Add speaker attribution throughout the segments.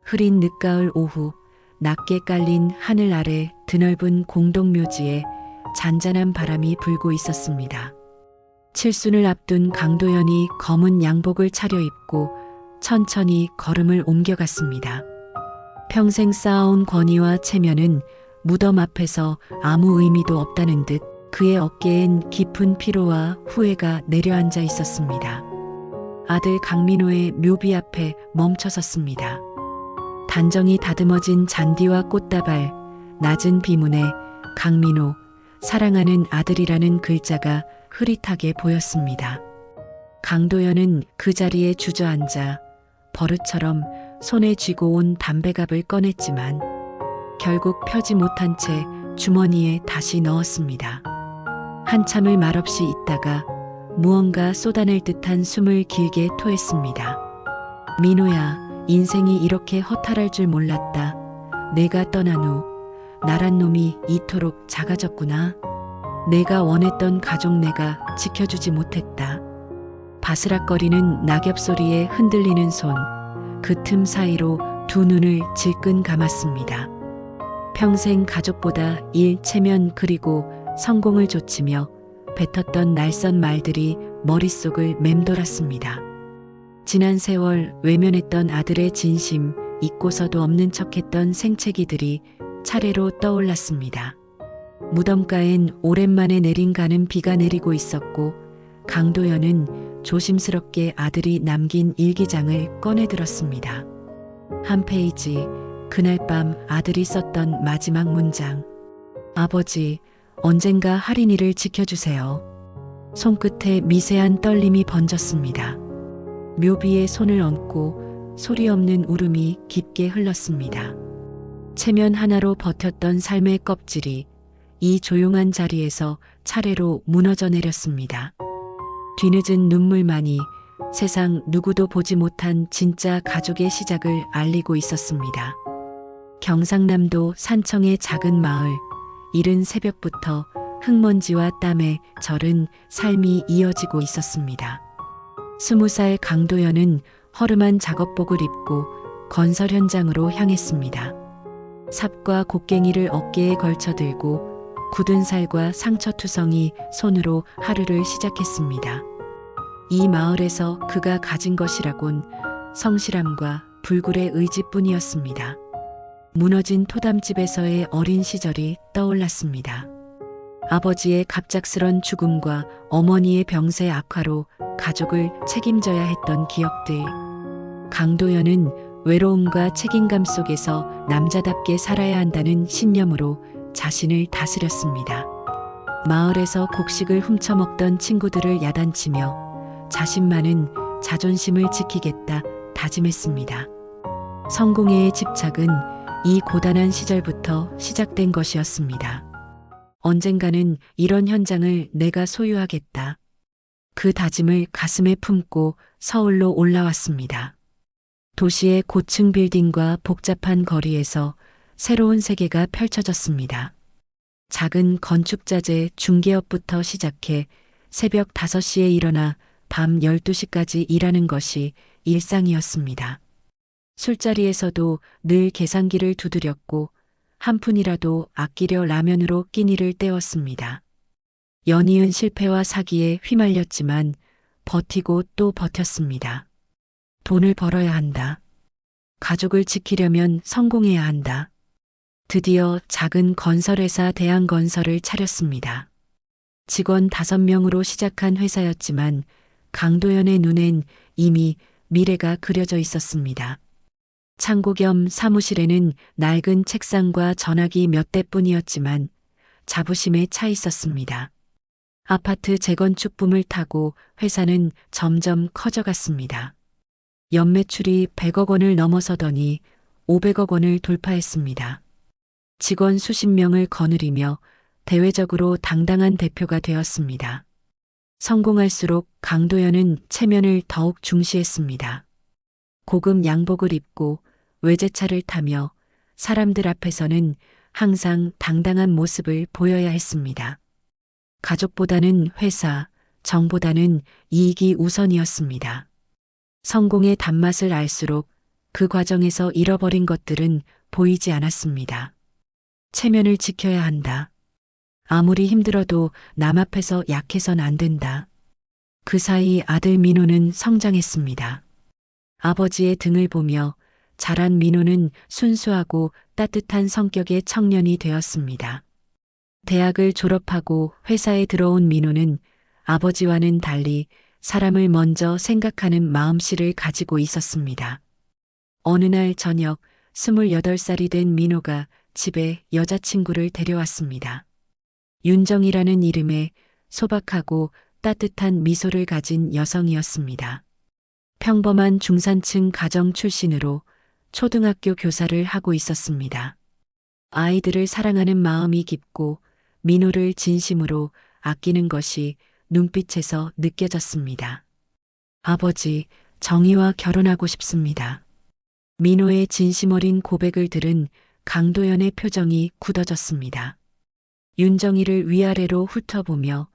Speaker 1: 흐린 늦가을 오후 낮게 깔린 하늘 아래 드넓은 공동묘지에 잔잔한 바람이 불고 있었습니다. 칠순을 앞둔 강도연이 검은 양복을 차려입고 천천히 걸음을 옮겨갔습니다. 평생 쌓아온 권위와 체면은 무덤 앞에서 아무 의미도 없다는 듯 그의 어깨엔 깊은 피로와 후회가 내려앉아 있었습니다. 아들 강민호의 묘비 앞에 멈춰섰습니다. 단정히 다듬어진 잔디와 꽃다발, 낮은 비문에 강민호, 사랑하는 아들이라는 글자가 흐릿하게 보였습니다. 강도연은 그 자리에 주저앉아 버릇처럼 손에 쥐고 온 담배갑을 꺼냈지만 결국 펴지 못한 채 주머니에 다시 넣었습니다. 한참을 말없이 있다가 무언가 쏟아낼 듯한 숨을 길게 토했습니다. 민호야, 인생이 이렇게 허탈할 줄 몰랐다. 내가 떠난 후 나란 놈이 이토록 작아졌구나. 내가 원했던 가족 내가 지켜주지 못했다. 바스락거리는 낙엽 소리에 흔들리는 손, 그 틈 사이로 두 눈을 질끈 감았습니다. 평생 가족보다 일, 체면 그리고 성공을 좇으며 뱉었던 날선 말들이 머릿속을 맴돌았습니다. 지난 세월 외면했던 아들의 진심, 잊고서도 없는 척했던 생채기들이 차례로 떠올랐습니다. 무덤가엔 오랜만에 내린 가는 비가 내리고 있었고 강도연은 조심스럽게 아들이 남긴 일기장을 꺼내들었습니다. 한 페이지, 그날 밤 아들이 썼던 마지막 문장. 아버지, 언젠가 할인이를 지켜주세요. 손끝에 미세한 떨림이 번졌습니다. 묘비에 손을 얹고 소리 없는 울음이 깊게 흘렀습니다. 체면 하나로 버텼던 삶의 껍질이 이 조용한 자리에서 차례로 무너져 내렸습니다. 뒤늦은 눈물만이 세상 누구도 보지 못한 진짜 가족의 시작을 알리고 있었습니다. 경상남도 산청의 작은 마을, 이른 새벽부터 흙먼지와 땀에 절은 삶이 이어지고 있었습니다. 20살 강도연은 허름한 작업복을 입고 건설 현장으로 향했습니다. 삽과 곡괭이를 어깨에 걸쳐 들고 굳은 살과 상처투성이 손으로 하루를 시작했습니다. 이 마을에서 그가 가진 것이라곤 성실함과 불굴의 의지뿐이었습니다. 무너진 토담집에서의 어린 시절이 떠올랐습니다. 아버지의 갑작스런 죽음과 어머니의 병세 악화로 가족을 책임져야 했던 기억들. 강도연은 외로움과 책임감 속에서 남자답게 살아야 한다는 신념으로 자신을 다스렸습니다. 마을에서 곡식을 훔쳐먹던 친구들을 야단치며 자신만은 자존심을 지키겠다 다짐했습니다. 성공에 집착은 이 고단한 시절부터 시작된 것이었습니다. 언젠가는 이런 현장을 내가 소유하겠다. 그 다짐을 가슴에 품고 서울로 올라왔습니다. 도시의 고층 빌딩과 복잡한 거리에서 새로운 세계가 펼쳐졌습니다. 작은 건축자재 중개업부터 시작해 새벽 5시에 일어나 밤 12시까지 일하는 것이 일상이었습니다. 술자리에서도 늘 계산기를 두드렸고 한 푼이라도 아끼려 라면으로 끼니를 때웠습니다. 연이은 실패와 사기에 휘말렸지만 버티고 또 버텼습니다. 돈을 벌어야 한다. 가족을 지키려면 성공해야 한다. 드디어 작은 건설회사 대한건설을 차렸습니다. 직원 5명으로 시작한 회사였지만 강도연의 눈엔 이미 미래가 그려져 있었습니다. 창고 겸 사무실에는 낡은 책상과 전화기 몇 대뿐이었지만 자부심에 차 있었습니다. 아파트 재건축 붐을 타고 회사는 점점 커져갔습니다. 연매출이 100억 원을 넘어서더니 500억 원을 돌파했습니다. 직원 수십 명을 거느리며 대외적으로 당당한 대표가 되었습니다. 성공할수록 강도연은 체면을 더욱 중시했습니다. 고급 양복을 입고 외제차를 타며 사람들 앞에서는 항상 당당한 모습을 보여야 했습니다. 가족보다는 회사, 정보다는 이익이 우선이었습니다. 성공의 단맛을 알수록 그 과정에서 잃어버린 것들은 보이지 않았습니다. 체면을 지켜야 한다. 아무리 힘들어도 남 앞에서 약해선 안 된다. 그 사이 아들 민호는 성장했습니다. 아버지의 등을 보며 자란 민호는 순수하고 따뜻한 성격의 청년이 되었습니다. 대학을 졸업하고 회사에 들어온 민호는 아버지와는 달리 사람을 먼저 생각하는 마음씨를 가지고 있었습니다. 어느 날 저녁 28살이 된 민호가 집에 여자친구를 데려왔습니다. 윤정이라는 이름의 소박하고 따뜻한 미소를 가진 여성이었습니다. 평범한 중산층 가정 출신으로 초등학교 교사를 하고 있었습니다. 아이들을 사랑하는 마음이 깊고 민호를 진심으로 아끼는 것이 눈빛에서 느껴졌습니다. 아버지, 정희와 결혼하고 싶습니다. 민호의 진심 어린 고백을 들은 강도연의 표정이 굳어졌습니다. 윤정이를 위아래로 훑어보며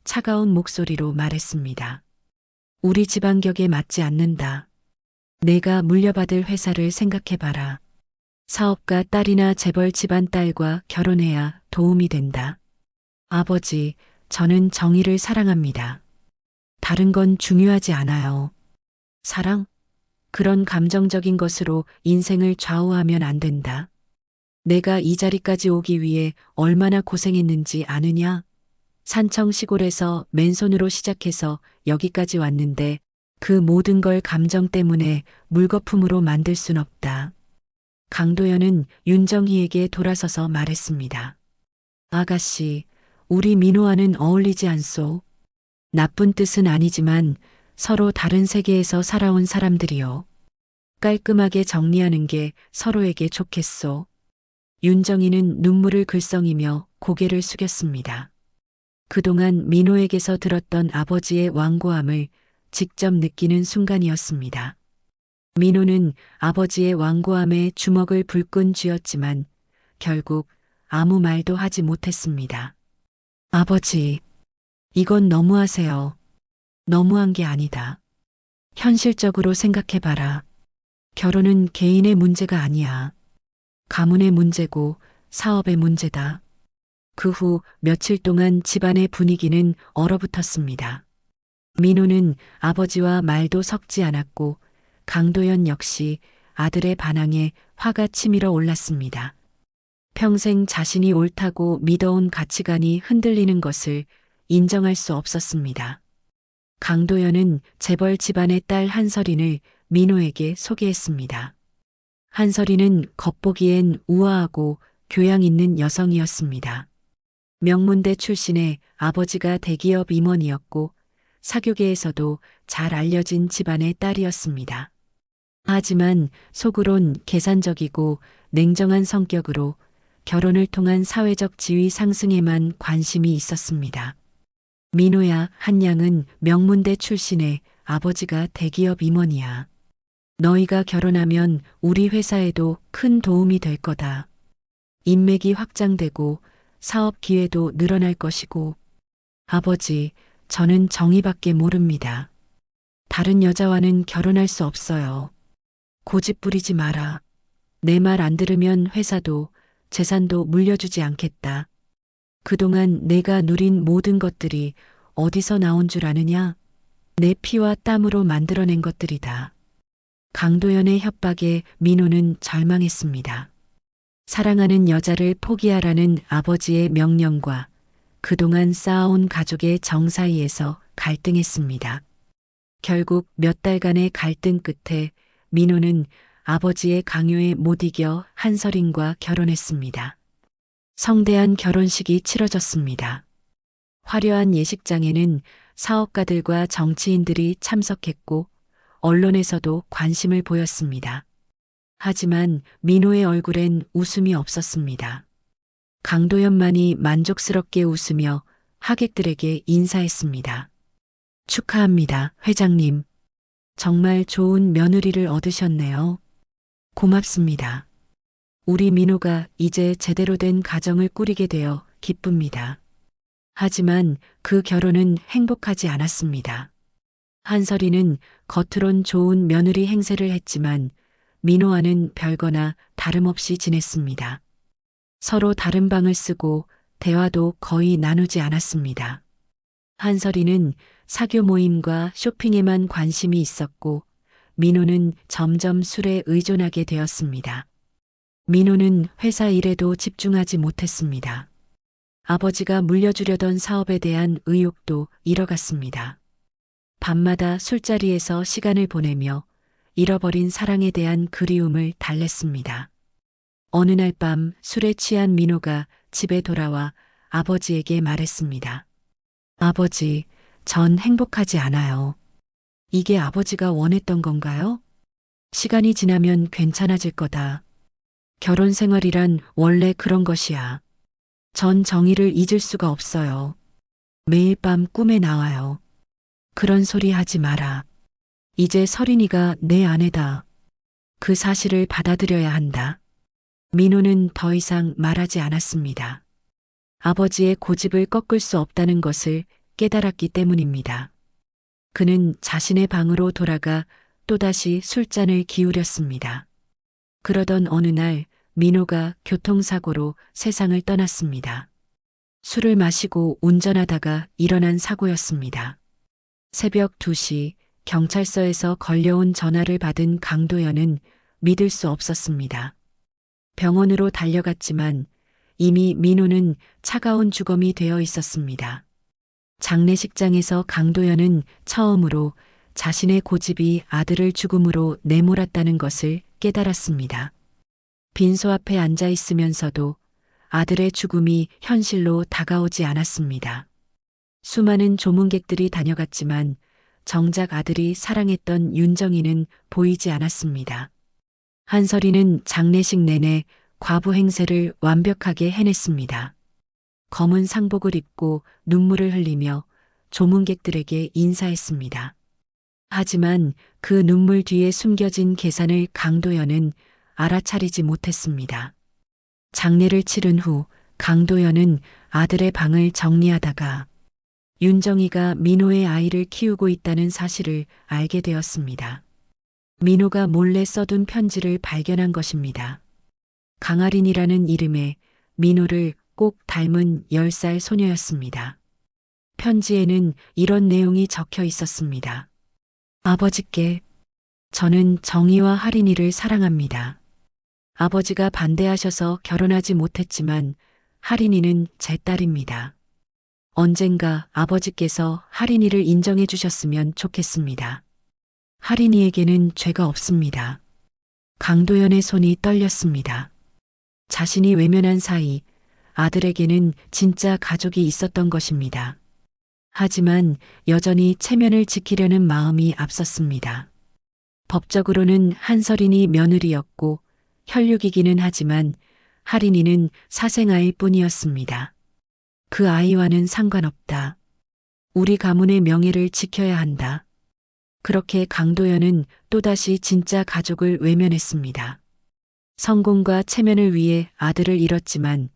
Speaker 1: 차가운 목소리로 말했습니다. 우리 집안 격에 맞지 않는다. 내가 물려받을 회사를 생각해봐라. 사업가 딸이나 재벌 집안 딸과 결혼해야 도움이 된다. 아버지, 저는 정의를 사랑합니다. 다른 건 중요하지 않아요. 사랑? 그런 감정적인 것으로 인생을 좌우하면 안 된다. 내가 이 자리까지 오기 위해 얼마나 고생했는지 아느냐? 산청 시골에서 맨손으로 시작해서 여기까지 왔는데 그 모든 걸 감정 때문에 물거품으로 만들 순 없다. 강도연은 윤정희에게 돌아서서 말했습니다. 아가씨, 우리 민호와는 어울리지 않소. 나쁜 뜻은 아니지만 서로 다른 세계에서 살아온 사람들이요. 깔끔하게 정리하는 게 서로에게 좋겠소. 윤정희는 눈물을 글썽이며 고개를 숙였습니다. 그동안 민호에게서 들었던 아버지의 완고함을 직접 느끼는 순간이었습니다. 민호는 아버지의 완고함에 주먹을 불끈 쥐었지만 결국 아무 말도 하지 못했습니다. 아버지, 이건 너무하세요. 너무한 게 아니다. 현실적으로 생각해봐라. 결혼은 개인의 문제가 아니야. 가문의 문제고 사업의 문제다. 그 후 며칠 동안 집안의 분위기는 얼어붙었습니다. 민호는 아버지와 말도 섞지 않았고 강도연 역시 아들의 반항에 화가 치밀어 올랐습니다. 평생 자신이 옳다고 믿어온 가치관이 흔들리는 것을 인정할 수 없었습니다. 강도연은 재벌 집안의 딸 한설인을 민호에게 소개했습니다. 한설인은 겉보기엔 우아하고 교양 있는 여성이었습니다. 명문대 출신의 아버지가 대기업 임원이었고 사교계에서도 잘 알려진 집안의 딸이었습니다. 하지만 속으론 계산적이고 냉정한 성격으로 결혼을 통한 사회적 지위 상승에만 관심이 있었습니다. 민호야, 한양은 명문대 출신의 아버지가 대기업 임원이야. 너희가 결혼하면 우리 회사에도 큰 도움이 될 거다. 인맥이 확장되고 사업 기회도 늘어날 것이고. 아버지, 저는 정의밖에 모릅니다. 다른 여자와는 결혼할 수 없어요. 고집 부리지 마라. 내 말 안 들으면 회사도 재산도 물려주지 않겠다. 그동안 내가 누린 모든 것들이 어디서 나온 줄 아느냐? 내 피와 땀으로 만들어낸 것들이다. 강도연의 협박에 민호는 절망했습니다. 사랑하는 여자를 포기하라는 아버지의 명령과 그동안 쌓아온 가족의 정 사이에서 갈등했습니다. 결국 몇 달간의 갈등 끝에 민호는 아버지의 강요에 못 이겨 한설인과 결혼했습니다. 성대한 결혼식이 치러졌습니다. 화려한 예식장에는 사업가들과 정치인들이 참석했고 언론에서도 관심을 보였습니다. 하지만 민호의 얼굴엔 웃음이 없었습니다. 강도연만이 만족스럽게 웃으며 하객들에게 인사했습니다. 축하합니다, 회장님. 정말 좋은 며느리를 얻으셨네요. 고맙습니다. 우리 민호가 이제 제대로 된 가정을 꾸리게 되어 기쁩니다. 하지만 그 결혼은 행복하지 않았습니다. 한설이는 겉으론 좋은 며느리 행세를 했지만 민호와는 별거나 다름없이 지냈습니다. 서로 다른 방을 쓰고 대화도 거의 나누지 않았습니다. 한설이는 사교 모임과 쇼핑에만 관심이 있었고 민호는 점점 술에 의존하게 되었습니다. 민호는 회사 일에도 집중하지 못했습니다. 아버지가 물려주려던 사업에 대한 의욕도 잃어갔습니다. 밤마다 술자리에서 시간을 보내며 잃어버린 사랑에 대한 그리움을 달랬습니다. 어느 날 밤 술에 취한 민호가 집에 돌아와 아버지에게 말했습니다. 아버지, 전 행복하지 않아요. 이게 아버지가 원했던 건가요? 시간이 지나면 괜찮아질 거다. 결혼 생활이란 원래 그런 것이야. 전 정의를 잊을 수가 없어요. 매일 밤 꿈에 나와요. 그런 소리 하지 마라. 이제 설인이가 내 아내다. 그 사실을 받아들여야 한다. 민호는 더 이상 말하지 않았습니다. 아버지의 고집을 꺾을 수 없다는 것을 깨달았기 때문입니다. 그는 자신의 방으로 돌아가 또다시 술잔을 기울였습니다. 그러던 어느 날 민호가 교통사고로 세상을 떠났습니다. 술을 마시고 운전하다가 일어난 사고였습니다. 새벽 2시 경찰서에서 걸려온 전화를 받은 강도연은 믿을 수 없었습니다. 병원으로 달려갔지만 이미 민호는 차가운 주검이 되어 있었습니다. 장례식장에서 강도연은 처음으로 자신의 고집이 아들을 죽음으로 내몰았다는 것을 깨달았습니다. 빈소 앞에 앉아 있으면서도 아들의 죽음이 현실로 다가오지 않았습니다. 수많은 조문객들이 다녀갔지만 정작 아들이 사랑했던 윤정이는 보이지 않았습니다. 한설이는 장례식 내내 과부 행세를 완벽하게 해냈습니다. 검은 상복을 입고 눈물을 흘리며 조문객들에게 인사했습니다. 하지만 그 눈물 뒤에 숨겨진 계산을 강도연은 알아차리지 못했습니다. 장례를 치른 후 강도연은 아들의 방을 정리하다가 윤정이가 민호의 아이를 키우고 있다는 사실을 알게 되었습니다. 민호가 몰래 써둔 편지를 발견한 것입니다. 강아린이라는 이름의 민호를 꼭 닮은 10살 소녀였습니다. 편지에는 이런 내용이 적혀 있었습니다. 아버지께, 저는 정희와 하린이를 사랑합니다. 아버지가 반대하셔서 결혼하지 못했지만 하린이는 제 딸입니다. 언젠가 아버지께서 하린이를 인정해 주셨으면 좋겠습니다. 하린이에게는 죄가 없습니다. 강도연의 손이 떨렸습니다. 자신이 외면한 사이 아들에게는 진짜 가족이 있었던 것입니다. 하지만 여전히 체면을 지키려는 마음이 앞섰습니다. 법적으로는 한설인이 며느리였고 혈육이기는 하지만 하린이는 사생아일 뿐이었습니다. 그 아이와는 상관없다. 우리 가문의 명예를 지켜야 한다. 그렇게 강도연은 또다시 진짜 가족을 외면했습니다. 성공과 체면을 위해 아들을 잃었지만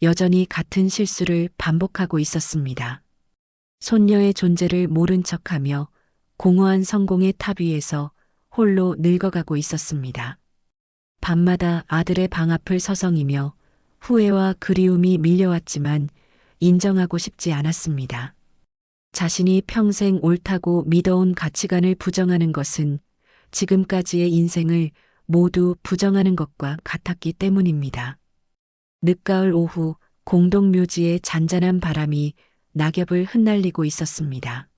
Speaker 1: 여전히 같은 실수를 반복하고 있었습니다. 손녀의 존재를 모른 척하며 공허한 성공의 탑 위에서 홀로 늙어가고 있었습니다. 밤마다 아들의 방 앞을 서성이며 후회와 그리움이 밀려왔지만 인정하고 싶지 않았습니다. 자신이 평생 옳다고 믿어온 가치관을 부정하는 것은 지금까지의 인생을 모두 부정하는 것과 같았기 때문입니다. 늦가을 오후 공동묘지에 잔잔한 바람이 낙엽을 흩날리고 있었습니다.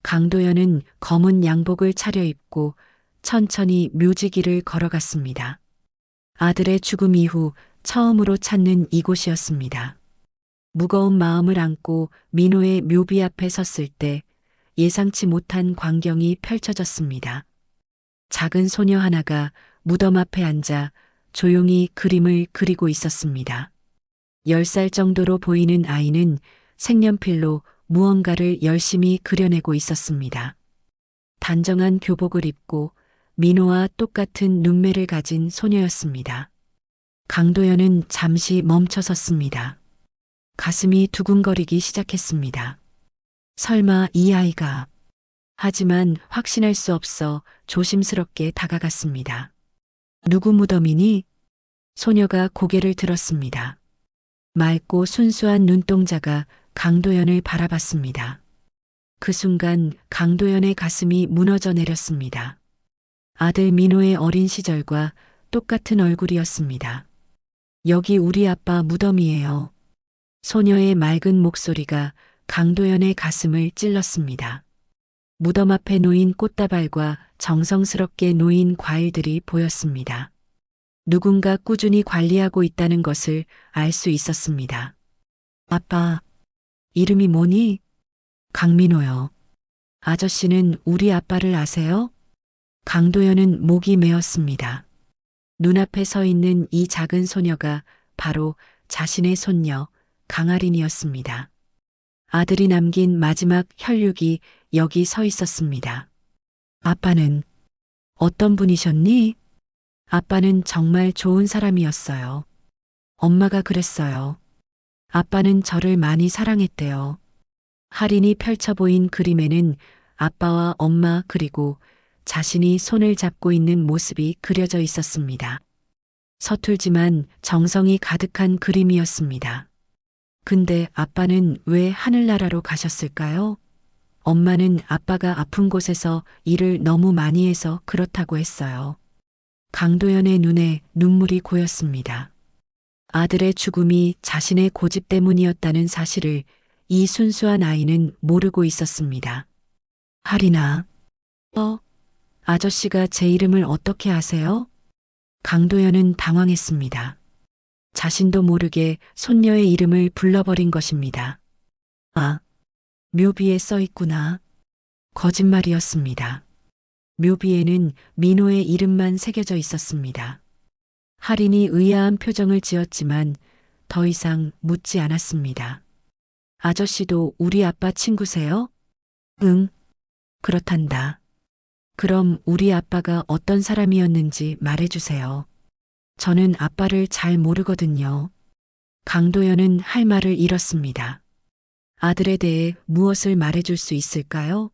Speaker 1: 강도연은 검은 양복을 차려입고 천천히 묘지길을 걸어갔습니다. 아들의 죽음 이후 처음으로 찾는 이곳이었습니다. 무거운 마음을 안고 민호의 묘비 앞에 섰을 때 예상치 못한 광경이 펼쳐졌습니다. 작은 소녀 하나가 무덤 앞에 앉아 조용히 그림을 그리고 있었습니다. 10살 정도로 보이는 아이는 색연필로 무언가를 열심히 그려내고 있었습니다. 단정한 교복을 입고 민호와 똑같은 눈매를 가진 소녀였습니다. 강도연은 잠시 멈춰 섰습니다. 가슴이 두근거리기 시작했습니다. 설마 이 아이가... 하지만 확신할 수 없어 조심스럽게 다가갔습니다. 누구 무덤이니? 소녀가 고개를 들었습니다. 맑고 순수한 눈동자가 강도연을 바라봤습니다. 그 순간 강도연의 가슴이 무너져 내렸습니다. 아들 민호의 어린 시절과 똑같은 얼굴이었습니다. 여기 우리 아빠 무덤이에요. 소녀의 맑은 목소리가 강도연의 가슴을 찔렀습니다. 무덤 앞에 놓인 꽃다발과 정성스럽게 놓인 과일들이 보였습니다. 누군가 꾸준히 관리하고 있다는 것을 알 수 있었습니다. 아빠, 이름이 뭐니? 강민호요. 아저씨는 우리 아빠를 아세요? 강도연은 목이 메었습니다. 눈앞에 서 있는 이 작은 소녀가 바로 자신의 손녀 강아린이었습니다. 아들이 남긴 마지막 혈육이 여기 서 있었습니다. 아빠는 어떤 분이셨니? 아빠는 정말 좋은 사람이었어요. 엄마가 그랬어요. 아빠는 저를 많이 사랑했대요. 할인이 펼쳐 보인 그림에는 아빠와 엄마 그리고 자신이 손을 잡고 있는 모습이 그려져 있었습니다. 서툴지만 정성이 가득한 그림이었습니다. 근데 아빠는 왜 하늘나라로 가셨을까요? 엄마는 아빠가 아픈 곳에서 일을 너무 많이 해서 그렇다고 했어요. 강도연의 눈에 눈물이 고였습니다. 아들의 죽음이 자신의 고집 때문이었다는 사실을 이 순수한 아이는 모르고 있었습니다. 할인아, 아저씨가 제 이름을 어떻게 아세요? 강도연은 당황했습니다. 자신도 모르게 손녀의 이름을 불러버린 것입니다. 아, 묘비에 써 있구나. 거짓말이었습니다. 묘비에는 민호의 이름만 새겨져 있었습니다. 할인이 의아한 표정을 지었지만 더 이상 묻지 않았습니다. 아저씨도 우리 아빠 친구세요? 응, 그렇단다. 그럼 우리 아빠가 어떤 사람이었는지 말해주세요. 저는 아빠를 잘 모르거든요. 강도연은 할 말을 잃었습니다. 아들에 대해 무엇을 말해줄 수 있을까요?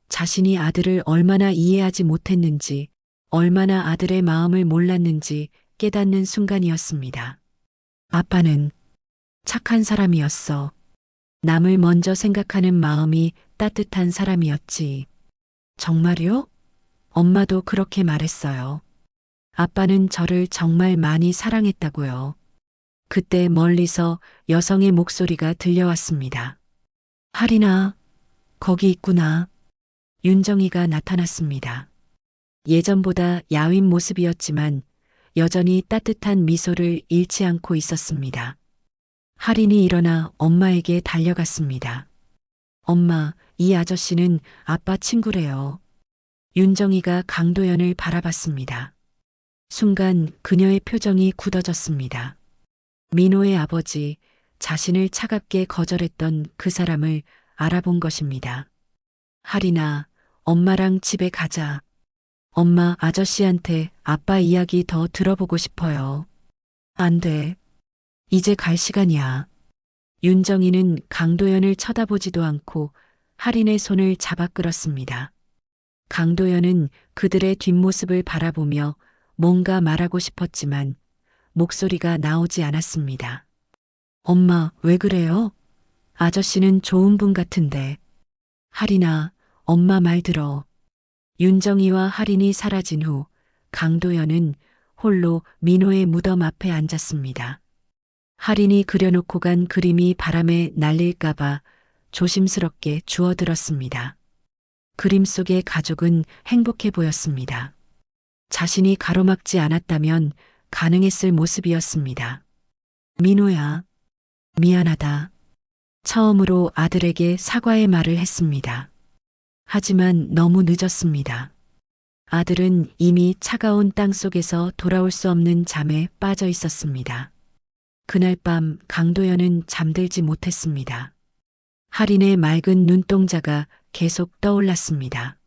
Speaker 1: 자신이 아들을 얼마나 이해하지 못했는지, 얼마나 아들의 마음을 몰랐는지 깨닫는 순간이었습니다. 아빠는 착한 사람이었어. 남을 먼저 생각하는 마음이 따뜻한 사람이었지. 정말요? 엄마도 그렇게 말했어요. 아빠는 저를 정말 많이 사랑했다고요. 그때 멀리서 여성의 목소리가 들려왔습니다. 할인아, 거기 있구나. 윤정이가 나타났습니다. 예전보다 야윈 모습이었지만 여전히 따뜻한 미소를 잃지 않고 있었습니다. 할인이 일어나 엄마에게 달려갔습니다. 엄마, 이 아저씨는 아빠 친구래요. 윤정이가 강도연을 바라봤습니다. 순간 그녀의 표정이 굳어졌습니다. 민호의 아버지, 자신을 차갑게 거절했던 그 사람을 알아본 것입니다. 할인아, 엄마랑 집에 가자. 엄마, 아저씨한테 아빠 이야기 더 들어보고 싶어요. 안 돼. 이제 갈 시간이야. 윤정이는 강도연을 쳐다보지도 않고 할인의 손을 잡아 끌었습니다. 강도연은 그들의 뒷모습을 바라보며 뭔가 말하고 싶었지만 목소리가 나오지 않았습니다. 엄마, 왜 그래요? 아저씨는 좋은 분 같은데. 할인아, 엄마 말 들어. 윤정이와 할인이 사라진 후 강도연은 홀로 민호의 무덤 앞에 앉았습니다. 할인이 그려놓고 간 그림이 바람에 날릴까봐 조심스럽게 주워들었습니다. 그림 속의 가족은 행복해 보였습니다. 자신이 가로막지 않았다면 가능했을 모습이었습니다. 민호야, 미안하다. 처음으로 아들에게 사과의 말을 했습니다. 하지만 너무 늦었습니다. 아들은 이미 차가운 땅 속에서 돌아올 수 없는 잠에 빠져 있었습니다. 그날 밤 강도연은 잠들지 못했습니다. 할인의 맑은 눈동자가 계속 떠올랐습니다.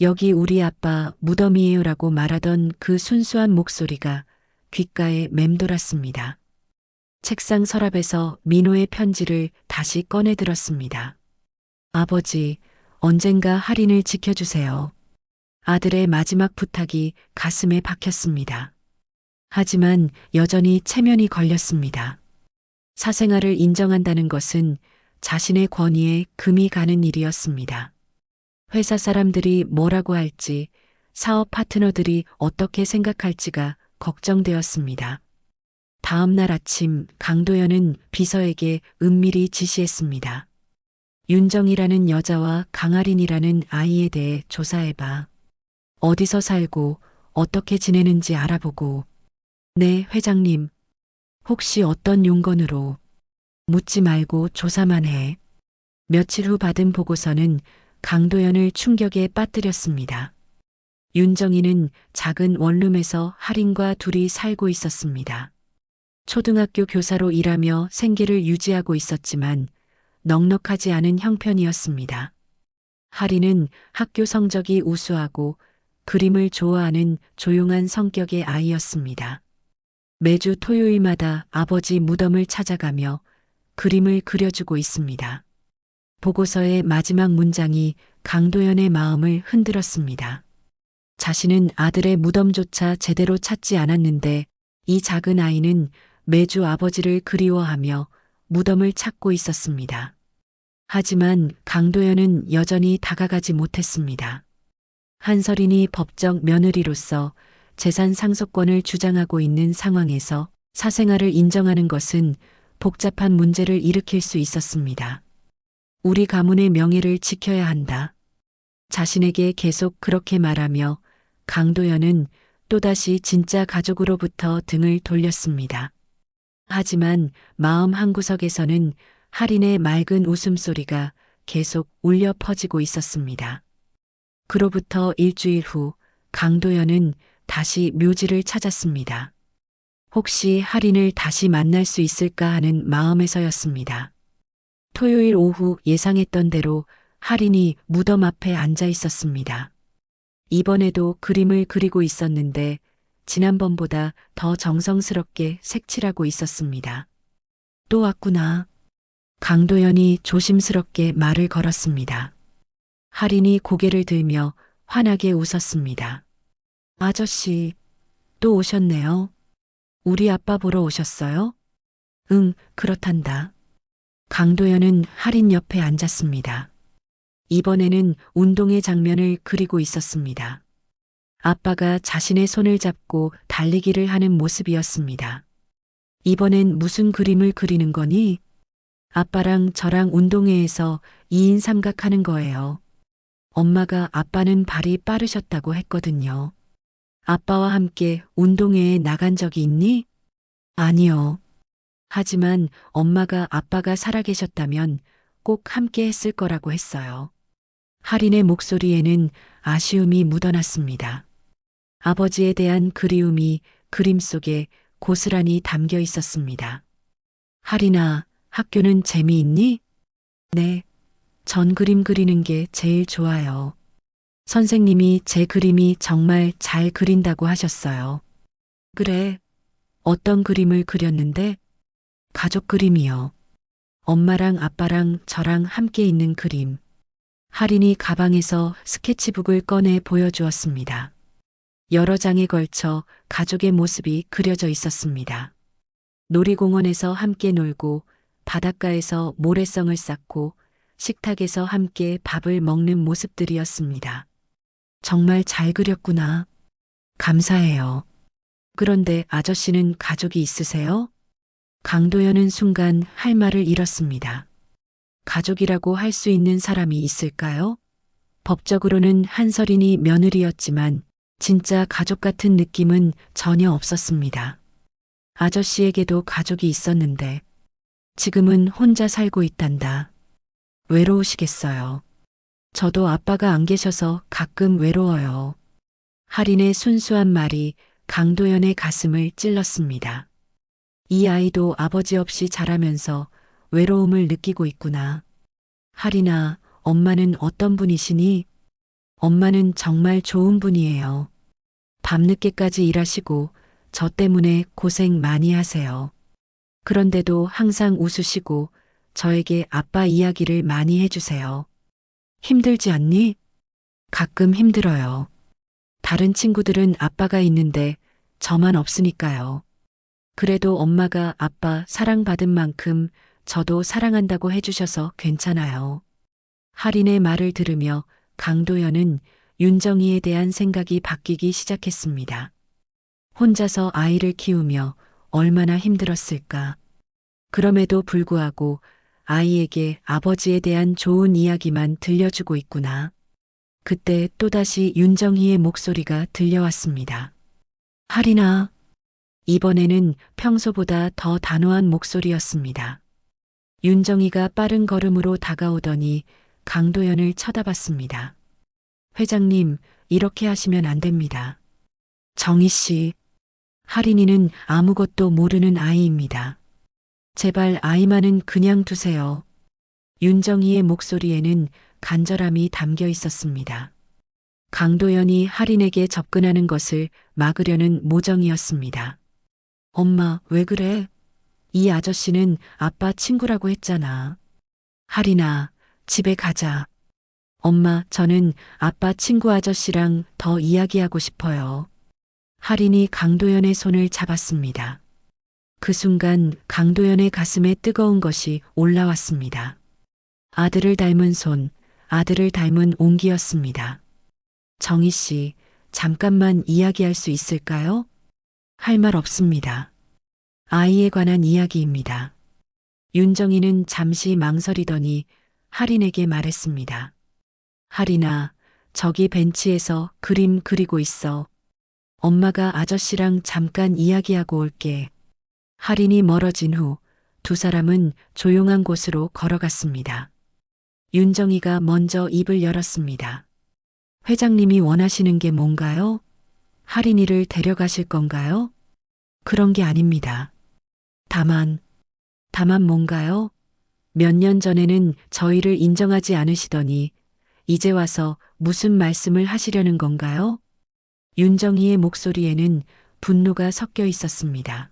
Speaker 1: 여기 우리 아빠 무덤이에요라고 말하던 그 순수한 목소리가 귓가에 맴돌았습니다. 책상 서랍에서 민호의 편지를 다시 꺼내 들었습니다. 아버지, 언젠가 할인을 지켜주세요. 아들의 마지막 부탁이 가슴에 박혔습니다. 하지만 여전히 체면이 걸렸습니다. 사생활을 인정한다는 것은 자신의 권위에 금이 가는 일이었습니다. 회사 사람들이 뭐라고 할지, 사업 파트너들이 어떻게 생각할지가 걱정되었습니다. 다음 날 아침 강도연은 비서에게 은밀히 지시했습니다. 윤정이라는 여자와 강아린이라는 아이에 대해 조사해봐. 어디서 살고 어떻게 지내는지 알아보고. 네, 회장님. 혹시 어떤 용건으로. 묻지 말고 조사만 해. 며칠 후 받은 보고서는 강도연을 충격에 빠뜨렸습니다. 윤정이는 작은 원룸에서 할인과 둘이 살고 있었습니다. 초등학교 교사로 일하며 생계를 유지하고 있었지만 넉넉하지 않은 형편이었습니다. 할인은 학교 성적이 우수하고 그림을 좋아하는 조용한 성격의 아이였습니다. 매주 토요일마다 아버지 무덤을 찾아가며 그림을 그려주고 있습니다. 보고서의 마지막 문장이 강도연의 마음을 흔들었습니다. 자신은 아들의 무덤조차 제대로 찾지 않았는데 이 작은 아이는 매주 아버지를 그리워하며 무덤을 찾고 있었습니다. 하지만 강도연은 여전히 다가가지 못했습니다. 한서린이 법적 며느리로서 재산 상속권을 주장하고 있는 상황에서 사생활을 인정하는 것은 복잡한 문제를 일으킬 수 있었습니다. 우리 가문의 명예를 지켜야 한다. 자신에게 계속 그렇게 말하며 강도연은 또다시 진짜 가족으로부터 등을 돌렸습니다. 하지만 마음 한구석에서는 할인의 맑은 웃음소리가 계속 울려 퍼지고 있었습니다. 그로부터 일주일 후 강도연은 다시 묘지를 찾았습니다. 혹시 할인을 다시 만날 수 있을까 하는 마음에서였습니다. 토요일 오후 예상했던 대로 할인이 무덤 앞에 앉아 있었습니다. 이번에도 그림을 그리고 있었는데 지난번보다 더 정성스럽게 색칠하고 있었습니다. 또 왔구나. 강도연이 조심스럽게 말을 걸었습니다. 할인이 고개를 들며 환하게 웃었습니다. 아저씨, 또 오셨네요. 우리 아빠 보러 오셨어요? 응, 그렇단다. 강도연은 할인 옆에 앉았습니다. 이번에는 운동의 장면을 그리고 있었습니다. 아빠가 자신의 손을 잡고 달리기를 하는 모습이었습니다. 이번엔 무슨 그림을 그리는 거니? 아빠랑 저랑 운동회에서 2인 삼각하는 거예요. 엄마가 아빠는 발이 빠르셨다고 했거든요. 아빠와 함께 운동회에 나간 적이 있니? 아니요. 하지만 엄마가 아빠가 살아계셨다면 꼭 함께 했을 거라고 했어요. 할인의 목소리에는 아쉬움이 묻어났습니다. 아버지에 대한 그리움이 그림 속에 고스란히 담겨 있었습니다. 할인아, 학교는 재미있니? 네, 전 그림 그리는 게 제일 좋아요. 선생님이 제 그림이 정말 잘 그린다고 하셨어요. 그래, 어떤 그림을 그렸는데? 가족 그림이요. 엄마랑 아빠랑 저랑 함께 있는 그림. 할인이 가방에서 스케치북을 꺼내 보여주었습니다. 여러 장에 걸쳐 가족의 모습이 그려져 있었습니다. 놀이공원에서 함께 놀고 바닷가에서 모래성을 쌓고 식탁에서 함께 밥을 먹는 모습들이었습니다. 정말 잘 그렸구나. 감사해요. 그런데 아저씨는 가족이 있으세요? 강도연은 순간 할 말을 잃었습니다. 가족이라고 할 수 있는 사람이 있을까요? 법적으로는 한서린이 며느리였지만 진짜 가족 같은 느낌은 전혀 없었습니다. 아저씨에게도 가족이 있었는데 지금은 혼자 살고 있단다. 외로우시겠어요. 저도 아빠가 안 계셔서 가끔 외로워요. 할인의 순수한 말이 강도연의 가슴을 찔렀습니다. 이 아이도 아버지 없이 자라면서 외로움을 느끼고 있구나. 할인아, 엄마는 어떤 분이시니? 엄마는 정말 좋은 분이에요. 밤늦게까지 일하시고 저 때문에 고생 많이 하세요. 그런데도 항상 웃으시고 저에게 아빠 이야기를 많이 해주세요. 힘들지 않니? 가끔 힘들어요. 다른 친구들은 아빠가 있는데 저만 없으니까요. 그래도 엄마가 아빠 사랑받은 만큼 저도 사랑한다고 해주셔서 괜찮아요. 할인의 말을 들으며 강도연은 윤정이에 대한 생각이 바뀌기 시작했습니다. 혼자서 아이를 키우며 얼마나 힘들었을까. 그럼에도 불구하고 아이에게 아버지에 대한 좋은 이야기만 들려주고 있구나. 그때 또다시 윤정희의 목소리가 들려왔습니다. 할인아. 이번에는 평소보다 더 단호한 목소리였습니다. 윤정희가 빠른 걸음으로 다가오더니 강도연을 쳐다봤습니다. 회장님, 이렇게 하시면 안 됩니다. 정희 씨, 할인이는 아무것도 모르는 아이입니다. 제발 아이만은 그냥 두세요. 윤정희의 목소리에는 간절함이 담겨 있었습니다. 강도연이 할인에게 접근하는 것을 막으려는 모정이었습니다. 엄마, 왜 그래? 이 아저씨는 아빠 친구라고 했잖아. 할인아, 집에 가자. 엄마, 저는 아빠 친구 아저씨랑 더 이야기하고 싶어요. 할인이 강도연의 손을 잡았습니다. 그 순간 강도연의 가슴에 뜨거운 것이 올라왔습니다. 아들을 닮은 손, 아들을 닮은 온기였습니다. 정희 씨, 잠깐만 이야기할 수 있을까요? 할 말 없습니다. 아이에 관한 이야기입니다. 윤정이는 잠시 망설이더니 할인에게 말했습니다. 할인아, 저기 벤치에서 그림 그리고 있어. 엄마가 아저씨랑 잠깐 이야기하고 올게. 할인이 멀어진 후 두 사람은 조용한 곳으로 걸어갔습니다. 윤정이가 먼저 입을 열었습니다. 회장님이 원하시는 게 뭔가요? 할인이를 데려가실 건가요? 그런 게 아닙니다. 다만 뭔가요? 몇 년 전에는 저희를 인정하지 않으시더니 이제 와서 무슨 말씀을 하시려는 건가요? 윤정희의 목소리에는 분노가 섞여 있었습니다.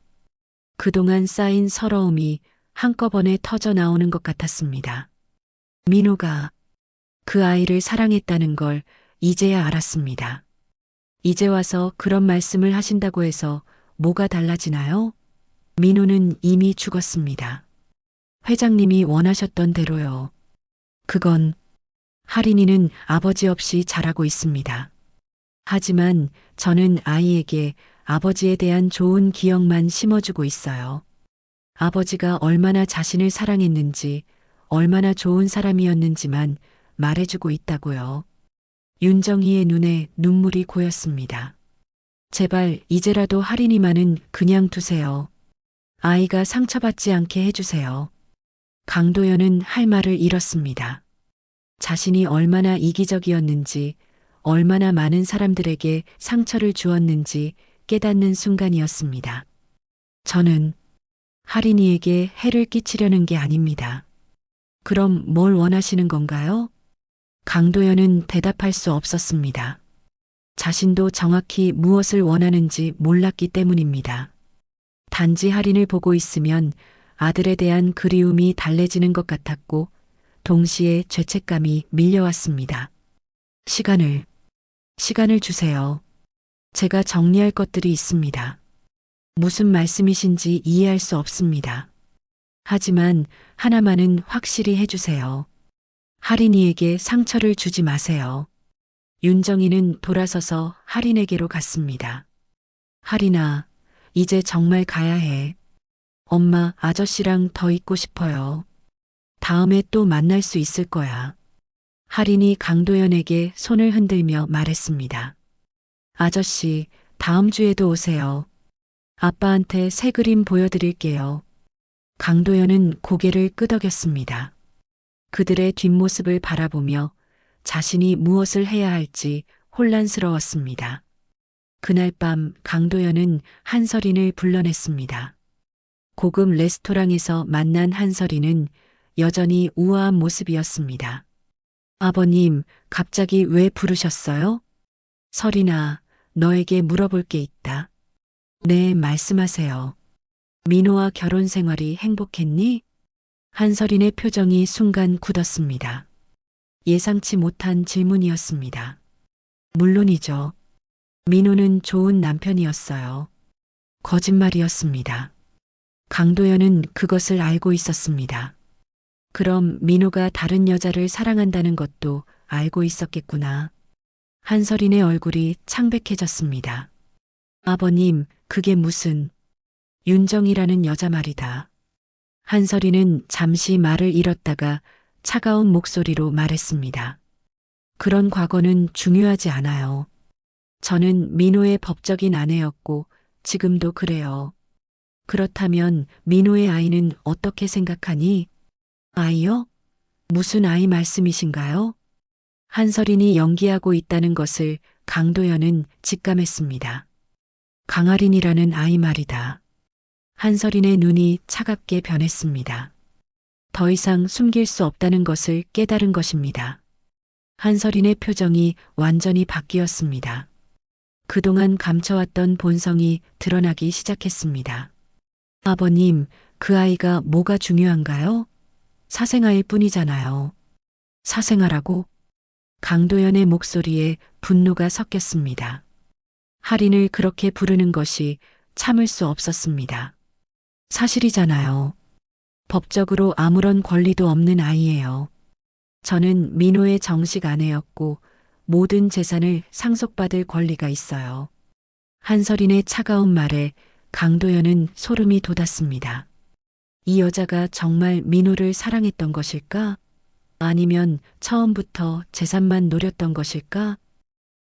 Speaker 1: 그동안 쌓인 서러움이 한꺼번에 터져 나오는 것 같았습니다. 민호가 그 아이를 사랑했다는 걸 이제야 알았습니다. 이제 와서 그런 말씀을 하신다고 해서 뭐가 달라지나요? 민호는 이미 죽었습니다. 회장님이 원하셨던 대로요. 그건 할인이는 아버지 없이 자라고 있습니다. 하지만 저는 아이에게 아버지에 대한 좋은 기억만 심어주고 있어요. 아버지가 얼마나 자신을 사랑했는지, 얼마나 좋은 사람이었는지만 말해주고 있다고요. 윤정희의 눈에 눈물이 고였습니다. 제발 이제라도 할인이만은 그냥 두세요. 아이가 상처받지 않게 해주세요. 강도연은 할 말을 잃었습니다. 자신이 얼마나 이기적이었는지, 얼마나 많은 사람들에게 상처를 주었는지 깨닫는 순간이었습니다. 저는 할인이에게 해를 끼치려는 게 아닙니다. 그럼 뭘 원하시는 건가요? 강도연은 대답할 수 없었습니다. 자신도 정확히 무엇을 원하는지 몰랐기 때문입니다. 단지 할인을 보고 있으면 아들에 대한 그리움이 달래지는 것 같았고 동시에 죄책감이 밀려왔습니다. 시간을 주세요. 제가 정리할 것들이 있습니다. 무슨 말씀이신지 이해할 수 없습니다. 하지만 하나만은 확실히 해주세요. 할인이에게 상처를 주지 마세요. 윤정이는 돌아서서 할인에게로 갔습니다. 할인아, 이제 정말 가야 해. 엄마, 아저씨랑 더 있고 싶어요. 다음에 또 만날 수 있을 거야. 할인이 강도연에게 손을 흔들며 말했습니다. 아저씨, 다음 주에도 오세요. 아빠한테 새 그림 보여드릴게요. 강도연은 고개를 끄덕였습니다. 그들의 뒷모습을 바라보며 자신이 무엇을 해야 할지 혼란스러웠습니다. 그날 밤 강도연은 한설인을 불러냈습니다. 고급 레스토랑에서 만난 한설인은 여전히 우아한 모습이었습니다. 아버님, 갑자기 왜 부르셨어요? 설인아, 너에게 물어볼 게 있다. 네, 말씀하세요. 민호와 결혼 생활이 행복했니? 한설인의 표정이 순간 굳었습니다. 예상치 못한 질문이었습니다. 물론이죠. 민호는 좋은 남편이었어요. 거짓말이었습니다. 강도연은 그것을 알고 있었습니다. 그럼 민호가 다른 여자를 사랑한다는 것도 알고 있었겠구나. 한설인의 얼굴이 창백해졌습니다. 아버님, 그게 무슨 윤정이라는 여자 말이다. 한설이는 잠시 말을 잃었다가 차가운 목소리로 말했습니다. 그런 과거는 중요하지 않아요. 저는 민호의 법적인 아내였고 지금도 그래요. 그렇다면 민호의 아이는 어떻게 생각하니? 아이요? 무슨 아이 말씀이신가요? 한설인이 연기하고 있다는 것을 강도연은 직감했습니다. 강아린이라는 아이 말이다. 한설인의 눈이 차갑게 변했습니다. 더 이상 숨길 수 없다는 것을 깨달은 것입니다. 한설인의 표정이 완전히 바뀌었습니다. 그동안 감춰왔던 본성이 드러나기 시작했습니다. 아버님, 그 아이가 뭐가 중요한가요? 사생아일 뿐이잖아요. 사생아라고? 강도연의 목소리에 분노가 섞였습니다. 할인을 그렇게 부르는 것이 참을 수 없었습니다. 사실이잖아요. 법적으로 아무런 권리도 없는 아이예요. 저는 민호의 정식 아내였고 모든 재산을 상속받을 권리가 있어요. 한설인의 차가운 말에 강도연은 소름이 돋았습니다. 이 여자가 정말 민호를 사랑했던 것일까? 아니면 처음부터 재산만 노렸던 것일까?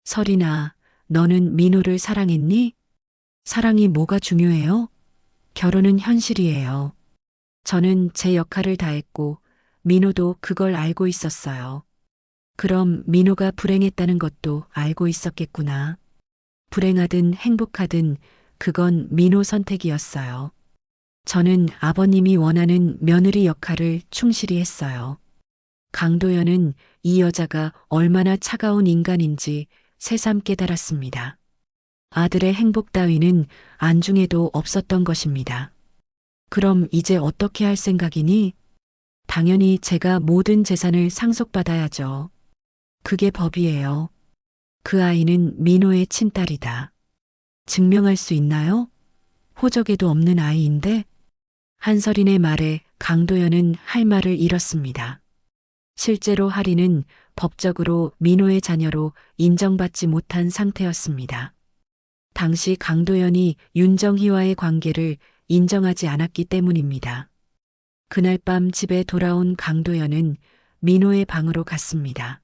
Speaker 1: 설인아, 너는 민호를 사랑했니? 사랑이 뭐가 중요해요? 결혼은 현실이에요. 저는 제 역할을 다했고 민호도 그걸 알고 있었어요. 그럼 민호가 불행했다는 것도 알고 있었겠구나. 불행하든 행복하든 그건 민호 선택이었어요. 저는 아버님이 원하는 며느리 역할을 충실히 했어요. 강도연은 이 여자가 얼마나 차가운 인간인지 새삼 깨달았습니다. 아들의 행복 따위는 안중에도 없었던 것입니다. 그럼 이제 어떻게 할 생각이니? 당연히 제가 모든 재산을 상속받아야죠. 그게 법이에요. 그 아이는 민호의 친딸이다. 증명할 수 있나요? 호적에도 없는 아이인데? 한설인의 말에 강도연은 할 말을 잃었습니다. 실제로 할인은 법적으로 민호의 자녀로 인정받지 못한 상태였습니다. 당시 강도연이 윤정희와의 관계를 인정하지 않았기 때문입니다. 그날 밤 집에 돌아온 강도연은 민호의 방으로 갔습니다.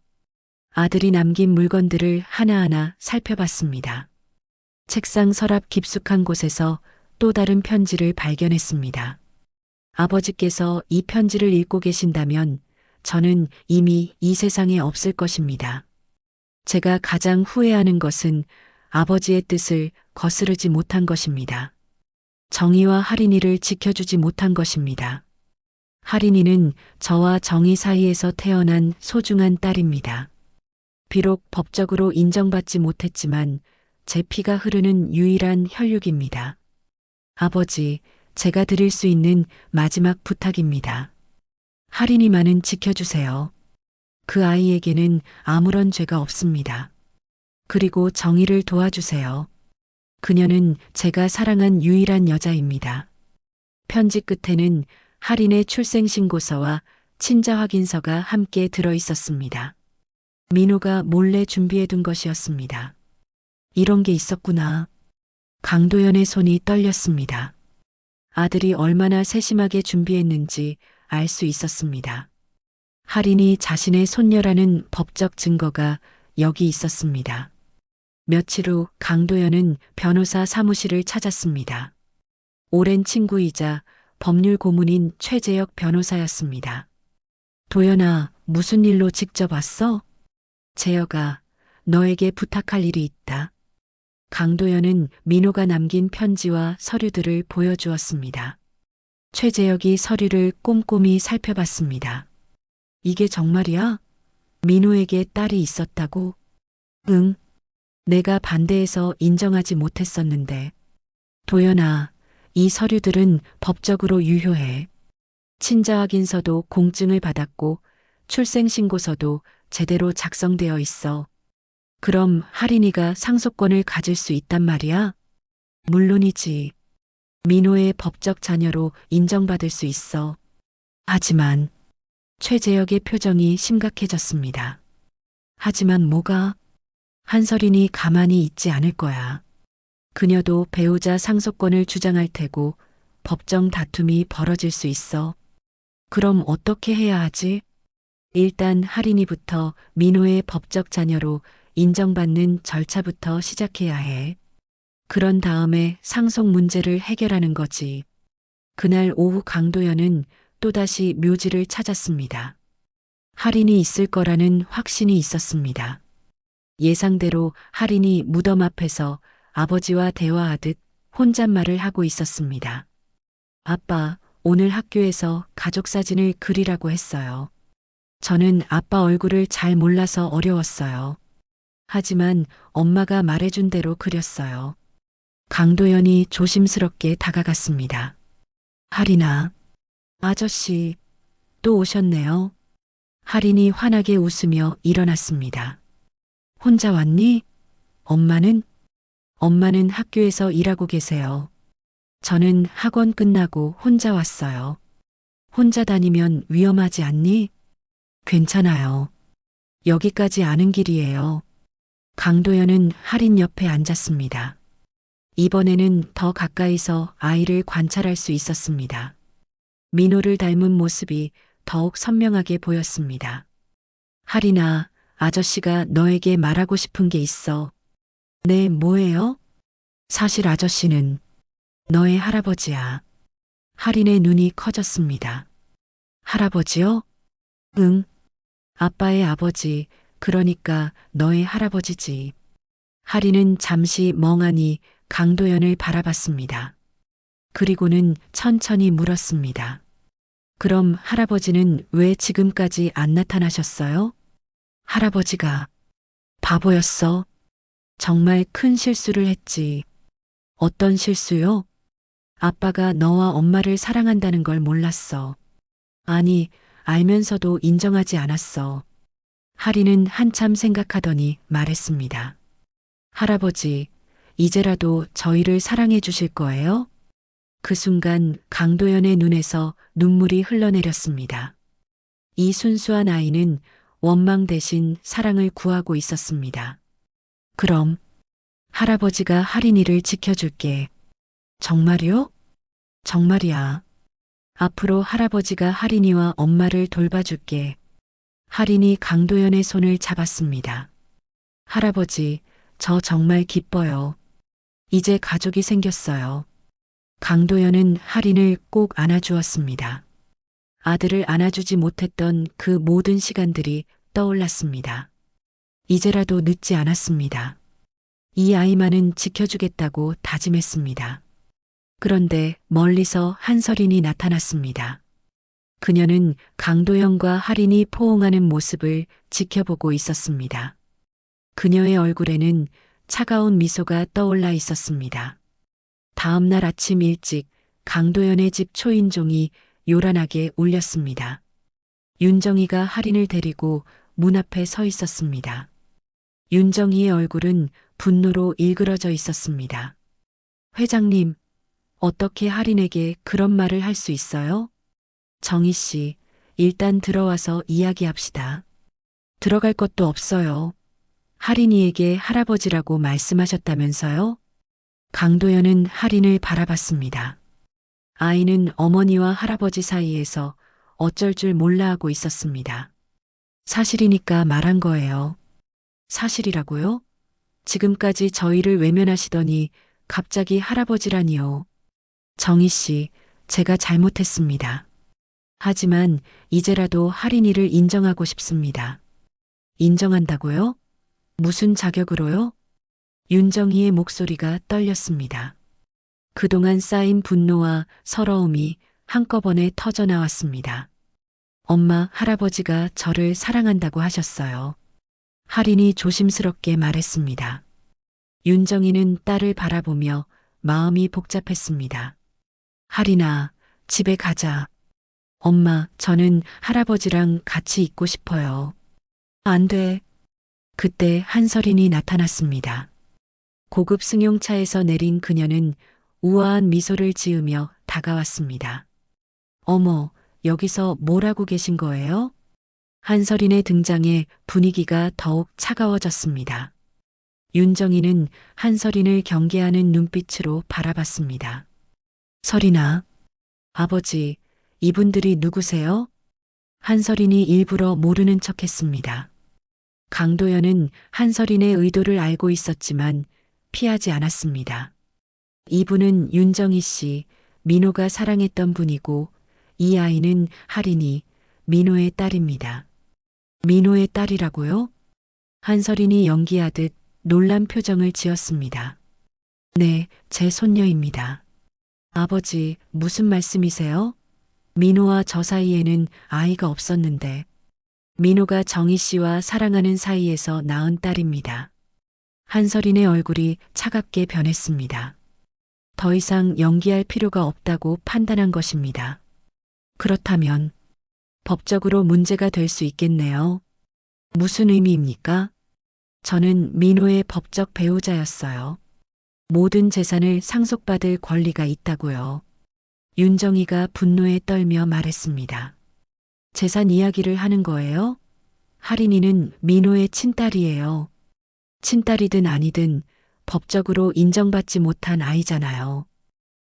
Speaker 1: 아들이 남긴 물건들을 하나하나 살펴봤습니다. 책상 서랍 깊숙한 곳에서 또 다른 편지를 발견했습니다. 아버지께서 이 편지를 읽고 계신다면 저는 이미 이 세상에 없을 것입니다. 제가 가장 후회하는 것은 아버지의 뜻을 거스르지 못한 것입니다. 정희와 할인이를 지켜주지 못한 것입니다. 할인이는 저와 정희 사이에서 태어난 소중한 딸입니다. 비록 법적으로 인정받지 못했지만 제 피가 흐르는 유일한 혈육입니다. 아버지, 제가 드릴 수 있는 마지막 부탁입니다. 할인이만은 지켜주세요. 그 아이에게는 아무런 죄가 없습니다. 그리고 정의를 도와주세요. 그녀는 제가 사랑한 유일한 여자입니다. 편지 끝에는 할인의 출생신고서와 친자 확인서가 함께 들어 있었습니다. 민호가 몰래 준비해둔 것이었습니다. 이런 게 있었구나. 강도연의 손이 떨렸습니다. 아들이 얼마나 세심하게 준비했는지 알 수 있었습니다. 할인이 자신의 손녀라는 법적 증거가 여기 있었습니다. 며칠 후 강도연은 변호사 사무실을 찾았습니다. 오랜 친구이자 법률 고문인 최재혁 변호사였습니다. 도연아, 무슨 일로 직접 왔어? 재혁아, 너에게 부탁할 일이 있다. 강도연은 민호가 남긴 편지와 서류들을 보여주었습니다. 최재혁이 서류를 꼼꼼히 살펴봤습니다. 이게 정말이야? 민호에게 딸이 있었다고? 응. 내가 반대해서 인정하지 못했었는데. 도연아, 이 서류들은 법적으로 유효해. 친자 확인서도 공증을 받았고 출생신고서도 제대로 작성되어 있어. 그럼 할인이가 상속권을 가질 수 있단 말이야? 물론이지. 민호의 법적 자녀로 인정받을 수 있어. 하지만 최재혁의 표정이 심각해졌습니다. 하지만 뭐가? 한설인이 가만히 있지 않을 거야. 그녀도 배우자 상속권을 주장할 테고 법정 다툼이 벌어질 수 있어. 그럼 어떻게 해야 하지? 일단 할인이부터 민호의 법적 자녀로 인정받는 절차부터 시작해야 해. 그런 다음에 상속 문제를 해결하는 거지. 그날 오후 강도연은 또다시 묘지를 찾았습니다. 할인이 있을 거라는 확신이 있었습니다. 예상대로 할인이 무덤 앞에서 아버지와 대화하듯 혼잣말을 하고 있었습니다. 아빠, 오늘 학교에서 가족 사진을 그리라고 했어요. 저는 아빠 얼굴을 잘 몰라서 어려웠어요. 하지만 엄마가 말해준 대로 그렸어요. 강도연이 조심스럽게 다가갔습니다. 할인아, 아저씨, 또 오셨네요. 할인이 환하게 웃으며 일어났습니다. 혼자 왔니? 엄마는? 엄마는 학교에서 일하고 계세요. 저는 학원 끝나고 혼자 왔어요. 혼자 다니면 위험하지 않니? 괜찮아요. 여기까지 아는 길이에요. 강도연은 할인 옆에 앉았습니다. 이번에는 더 가까이서 아이를 관찰할 수 있었습니다. 민호를 닮은 모습이 더욱 선명하게 보였습니다. 할인아, 아저씨가 너에게 말하고 싶은 게 있어. 네, 뭐예요? 사실 아저씨는 너의 할아버지야. 할인의 눈이 커졌습니다. 할아버지요? 응. 아빠의 아버지, 그러니까 너의 할아버지지. 할인은 잠시 멍하니 강도연을 바라봤습니다. 그리고는 천천히 물었습니다. 그럼 할아버지는 왜 지금까지 안 나타나셨어요? 할아버지가 바보였어. 정말 큰 실수를 했지. 어떤 실수요? 아빠가 너와 엄마를 사랑한다는 걸 몰랐어. 아니, 알면서도 인정하지 않았어. 할인은 한참 생각하더니 말했습니다. 할아버지, 이제라도 저희를 사랑해 주실 거예요? 그 순간 강도연의 눈에서 눈물이 흘러내렸습니다. 이 순수한 아이는 원망 대신 사랑을 구하고 있었습니다. 그럼 할아버지가 할인이를 지켜줄게. 정말요? 정말이야. 앞으로 할아버지가 할인이와 엄마를 돌봐줄게. 할인이 강도연의 손을 잡았습니다. 할아버지, 저 정말 기뻐요. 이제 가족이 생겼어요. 강도연은 할인을 꼭 안아주었습니다. 아들을 안아주지 못했던 그 모든 시간들이 떠올랐습니다. 이제라도 늦지 않았습니다. 이 아이만은 지켜주겠다고 다짐했습니다. 그런데 멀리서 한설인이 나타났습니다. 그녀는 강도연과 할인이 포옹하는 모습을 지켜보고 있었습니다. 그녀의 얼굴에는 차가운 미소가 떠올라 있었습니다. 다음 날 아침 일찍 강도연의 집 초인종이 요란하게 울렸습니다. 윤정이가 할인을 데리고 문 앞에 서 있었습니다. 윤정이의 얼굴은 분노로 일그러져 있었습니다. 회장님, 어떻게 할인에게 그런 말을 할 수 있어요? 정희 씨, 일단 들어와서 이야기합시다. 들어갈 것도 없어요. 할인이에게 할아버지라고 말씀하셨다면서요? 강도연은 할인을 바라봤습니다. 아이는 어머니와 할아버지 사이에서 어쩔 줄 몰라 하고 있었습니다. 사실이니까 말한 거예요. 사실이라고요? 지금까지 저희를 외면하시더니 갑자기 할아버지라니요. 정희 씨, 제가 잘못했습니다. 하지만 이제라도 할인이를 인정하고 싶습니다. 인정한다고요? 무슨 자격으로요? 윤정희의 목소리가 떨렸습니다. 그동안 쌓인 분노와 서러움이 한꺼번에 터져 나왔습니다. 엄마, 할아버지가 저를 사랑한다고 하셨어요. 할인이 조심스럽게 말했습니다. 윤정희는 딸을 바라보며 마음이 복잡했습니다. 할인아, 집에 가자. 엄마, 저는 할아버지랑 같이 있고 싶어요. 안 돼. 그때 한서린이 나타났습니다. 고급 승용차에서 내린 그녀는 우아한 미소를 지으며 다가왔습니다. 어머, 여기서 뭘 하고 계신 거예요? 한서린의 등장에 분위기가 더욱 차가워졌습니다. 윤정이는 한서린을 경계하는 눈빛으로 바라봤습니다. 서린아, 아버지, 이분들이 누구세요? 한서린이 일부러 모르는 척했습니다. 강도연은 한서린의 의도를 알고 있었지만 피하지 않았습니다. 이분은 윤정희 씨, 민호가 사랑했던 분이고 이 아이는 하린이, 민호의 딸입니다. 민호의 딸이라고요? 한서린이 연기하듯 놀란 표정을 지었습니다. 네, 제 손녀입니다. 아버지, 무슨 말씀이세요? 민호와 저 사이에는 아이가 없었는데 민호가 정희 씨와 사랑하는 사이에서 낳은 딸입니다. 한서린의 얼굴이 차갑게 변했습니다. 더 이상 연기할 필요가 없다고 판단한 것입니다. 그렇다면 법적으로 문제가 될 수 있겠네요. 무슨 의미입니까? 저는 민호의 법적 배우자였어요. 모든 재산을 상속받을 권리가 있다고요. 윤정이가 분노에 떨며 말했습니다. 재산 이야기를 하는 거예요? 하린이는 민호의 친딸이에요. 친딸이든 아니든 법적으로 인정받지 못한 아이잖아요.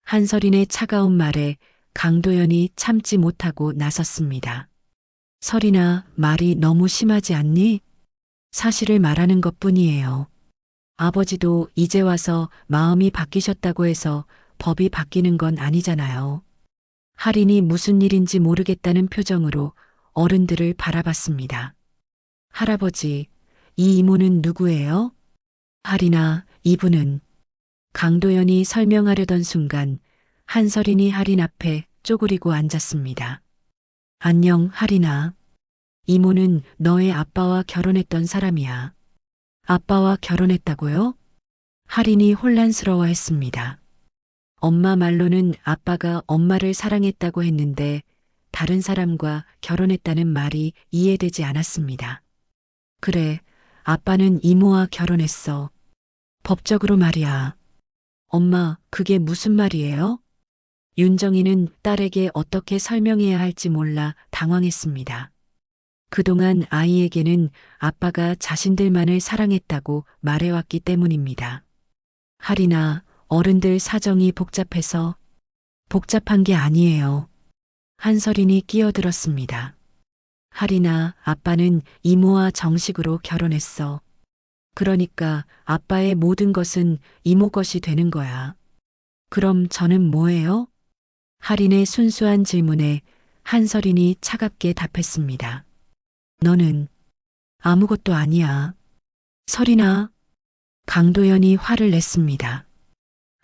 Speaker 1: 한서린의 차가운 말에 강도연이 참지 못하고 나섰습니다. 서린아, 말이 너무 심하지 않니? 사실을 말하는 것뿐이에요. 아버지도 이제 와서 마음이 바뀌셨다고 해서 법이 바뀌는 건 아니잖아요. 하린이 무슨 일인지 모르겠다는 표정으로 어른들을 바라봤습니다. 할아버지, 이 이모는 누구예요? 하린아, 이분은 강도연이 설명하려던 순간 한서린이 하린 앞에 쪼그리고 앉았습니다. 안녕, 하린아. 이모는 너의 아빠와 결혼했던 사람이야. 아빠와 결혼했다고요? 하린이 혼란스러워했습니다. 엄마 말로는 아빠가 엄마를 사랑했다고 했는데 다른 사람과 결혼했다는 말이 이해되지 않았습니다. 그래, 아빠는 이모와 결혼했어. 법적으로 말이야. 엄마, 그게 무슨 말이에요? 윤정이는 딸에게 어떻게 설명해야 할지 몰라 당황했습니다. 그동안 아이에게는 아빠가 자신들만을 사랑했다고 말해왔기 때문입니다. 하린아, 어른들 사정이 복잡해서 복잡한 게 아니에요. 한서린이 끼어들었습니다. 하린아, 아빠는 이모와 정식으로 결혼했어. 그러니까 아빠의 모든 것은 이모 것이 되는 거야. 그럼 저는 뭐예요? 하린의 순수한 질문에 한서린이 차갑게 답했습니다. 너는 아무것도 아니야. 서린아. 강도연이 화를 냈습니다.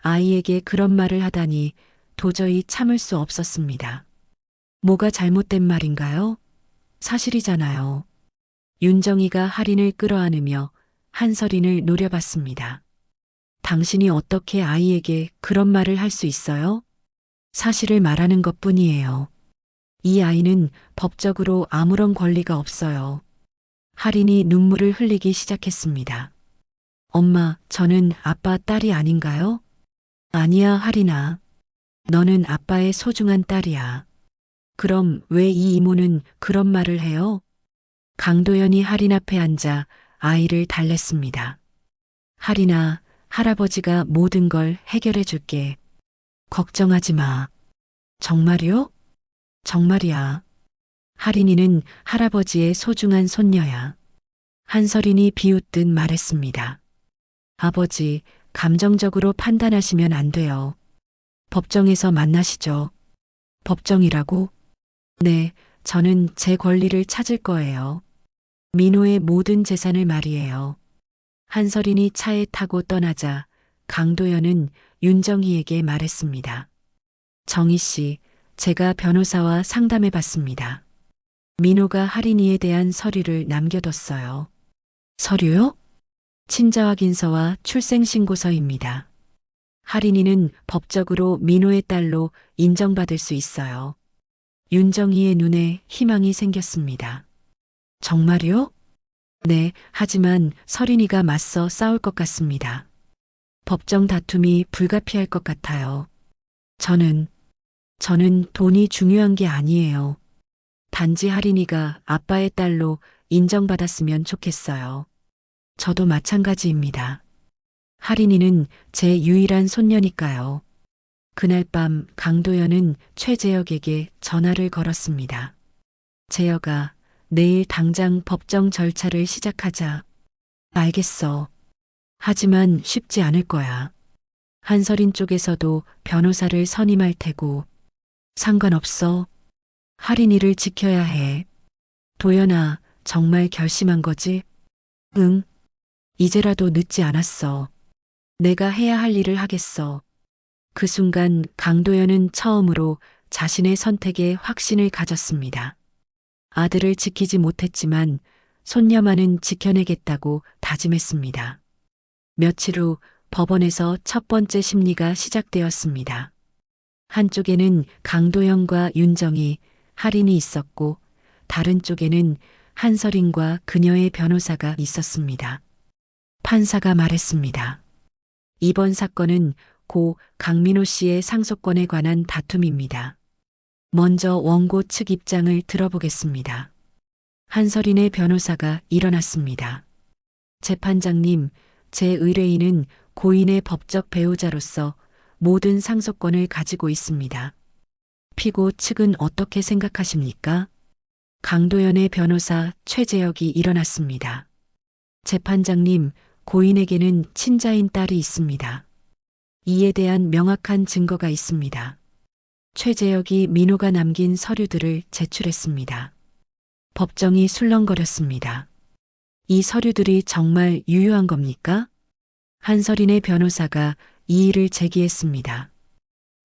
Speaker 1: 아이에게 그런 말을 하다니 도저히 참을 수 없었습니다. 뭐가 잘못된 말인가요? 사실이잖아요. 윤정이가 하린을 끌어안으며 한서린을 노려봤습니다. 당신이 어떻게 아이에게 그런 말을 할 수 있어요? 사실을 말하는 것뿐이에요. 이 아이는 법적으로 아무런 권리가 없어요. 하린이 눈물을 흘리기 시작했습니다. 엄마, 저는 아빠 딸이 아닌가요? 아니야, 하린아. 너는 아빠의 소중한 딸이야. 그럼 왜 이 이모는 그런 말을 해요? 강도연이 하린 앞에 앉아 아이를 달랬습니다. 하린아, 할아버지가 모든 걸 해결해 줄게. 걱정하지 마. 정말이요? 정말이야. 하린이는 할아버지의 소중한 손녀야. 한서린이 비웃듯 말했습니다. 아버지, 감정적으로 판단하시면 안 돼요. 법정에서 만나시죠. 법정이라고? 네, 저는 제 권리를 찾을 거예요. 민호의 모든 재산을 말이에요. 한서린이 차에 타고 떠나자 강도연은 윤정희에게 말했습니다. 정희 씨, 제가 변호사와 상담해 봤습니다. 민호가 하린이에 대한 서류를 남겨뒀어요. 서류요? 친자 확인서와 출생신고서입니다. 하린이는 법적으로 민호의 딸로 인정받을 수 있어요. 윤정희의 눈에 희망이 생겼습니다. 정말요? 네, 하지만 서린이가 맞서 싸울 것 같습니다. 법정 다툼이 불가피할 것 같아요. 저는 돈이 중요한 게 아니에요. 단지 할인이가 아빠의 딸로 인정받았으면 좋겠어요. 저도 마찬가지입니다. 할인이는 제 유일한 손녀니까요. 그날 밤 강도연은 최재혁에게 전화를 걸었습니다. 재혁아, 내일 당장 법정 절차를 시작하자. 알겠어. 하지만 쉽지 않을 거야. 한서린 쪽에서도 변호사를 선임할 테고. 상관없어. 할인이를 지켜야 해. 도연아, 정말 결심한 거지? 응. 이제라도 늦지 않았어. 내가 해야 할 일을 하겠어. 그 순간 강도연은 처음으로 자신의 선택에 확신을 가졌습니다. 아들을 지키지 못했지만 손녀만은 지켜내겠다고 다짐했습니다. 며칠 후 법원에서 첫 번째 심리가 시작되었습니다. 한쪽에는 강도영과 윤정이, 할인이 있었고 다른 쪽에는 한서린과 그녀의 변호사가 있었습니다. 판사가 말했습니다. 이번 사건은 고 강민호 씨의 상속권에 관한 다툼입니다. 먼저 원고 측 입장을 들어보겠습니다. 한서린의 변호사가 일어났습니다. 재판장님, 제 의뢰인은 고인의 법적 배우자로서 모든 상속권을 가지고 있습니다. 피고 측은 어떻게 생각하십니까? 강도연의 변호사 최재혁이 일어났습니다. 재판장님, 고인에게는 친자인 딸이 있습니다. 이에 대한 명확한 증거가 있습니다. 최재혁이 민호가 남긴 서류들을 제출했습니다. 법정이 술렁거렸습니다. 이 서류들이 정말 유효한 겁니까? 한서린의 변호사가 이의를 제기했습니다.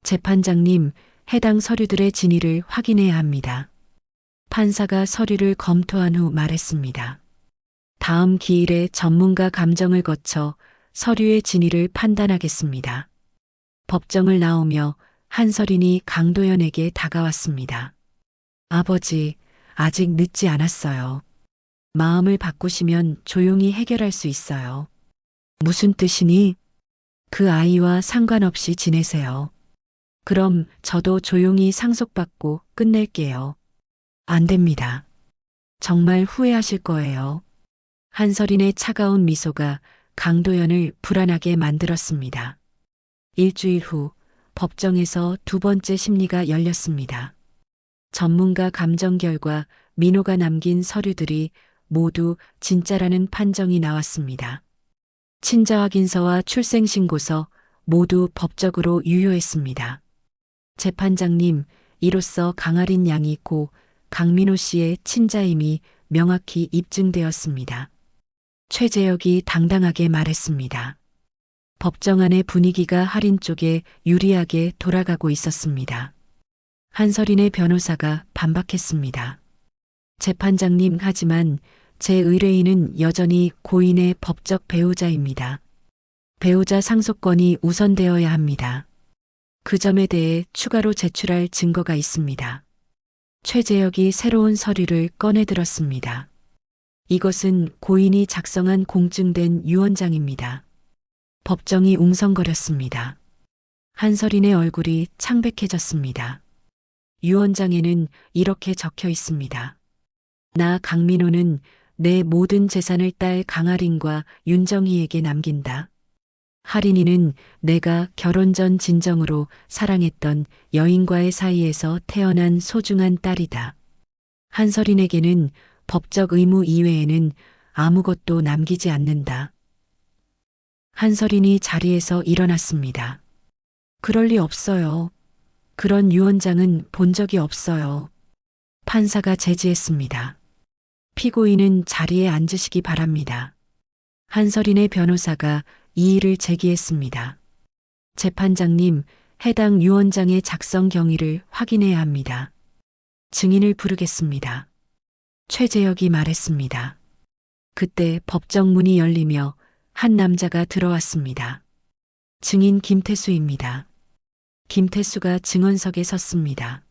Speaker 1: 재판장님, 해당 서류들의 진위를 확인해야 합니다. 판사가 서류를 검토한 후 말했습니다. 다음 기일에 전문가 감정을 거쳐 서류의 진위를 판단하겠습니다. 법정을 나오며 한서린이 강도연에게 다가왔습니다. 아버지, 아직 늦지 않았어요. 마음을 바꾸시면 조용히 해결할 수 있어요. 무슨 뜻이니? 그 아이와 상관없이 지내세요. 그럼 저도 조용히 상속받고 끝낼게요. 안 됩니다. 정말 후회하실 거예요. 한서린의 차가운 미소가 강도연을 불안하게 만들었습니다. 일주일 후 법정에서 두 번째 심리가 열렸습니다. 전문가 감정 결과 민호가 남긴 서류들이 모두 진짜라는 판정이 나왔습니다. 친자 확인서와 출생신고서 모두 법적으로 유효했습니다. 재판장님, 이로써 강아린 양이 고 강민호 씨의 친자임이 명확히 입증되었습니다. 최재혁이 당당하게 말했습니다. 법정 안의 분위기가 할인 쪽에 유리하게 돌아가고 있었습니다. 한서린의 변호사가 반박했습니다. 재판장님, 하지만 제 의뢰인은 여전히 고인의 법적 배우자입니다. 배우자 상속권이 우선되어야 합니다. 그 점에 대해 추가로 제출할 증거가 있습니다. 최재혁이 새로운 서류를 꺼내들었습니다. 이것은 고인이 작성한 공증된 유언장입니다. 법정이 웅성거렸습니다. 한서린의 얼굴이 창백해졌습니다. 유언장에는 이렇게 적혀 있습니다. 나 강민호는 내 모든 재산을 딸 강아린과 윤정희에게 남긴다. 할인이는 내가 결혼 전 진정으로 사랑했던 여인과의 사이에서 태어난 소중한 딸이다. 한서린에게는 법적 의무 이외에는 아무것도 남기지 않는다. 한서린이 자리에서 일어났습니다. 그럴 리 없어요. 그런 유언장은 본 적이 없어요. 판사가 제지했습니다. 피고인은 자리에 앉으시기 바랍니다. 한서린의 변호사가 이의를 제기했습니다. 재판장님, 해당 유언장의 작성 경위를 확인해야 합니다. 증인을 부르겠습니다. 최재혁이 말했습니다. 그때 법정 문이 열리며 한 남자가 들어왔습니다. 증인 김태수입니다. 김태수가 증언석에 섰습니다.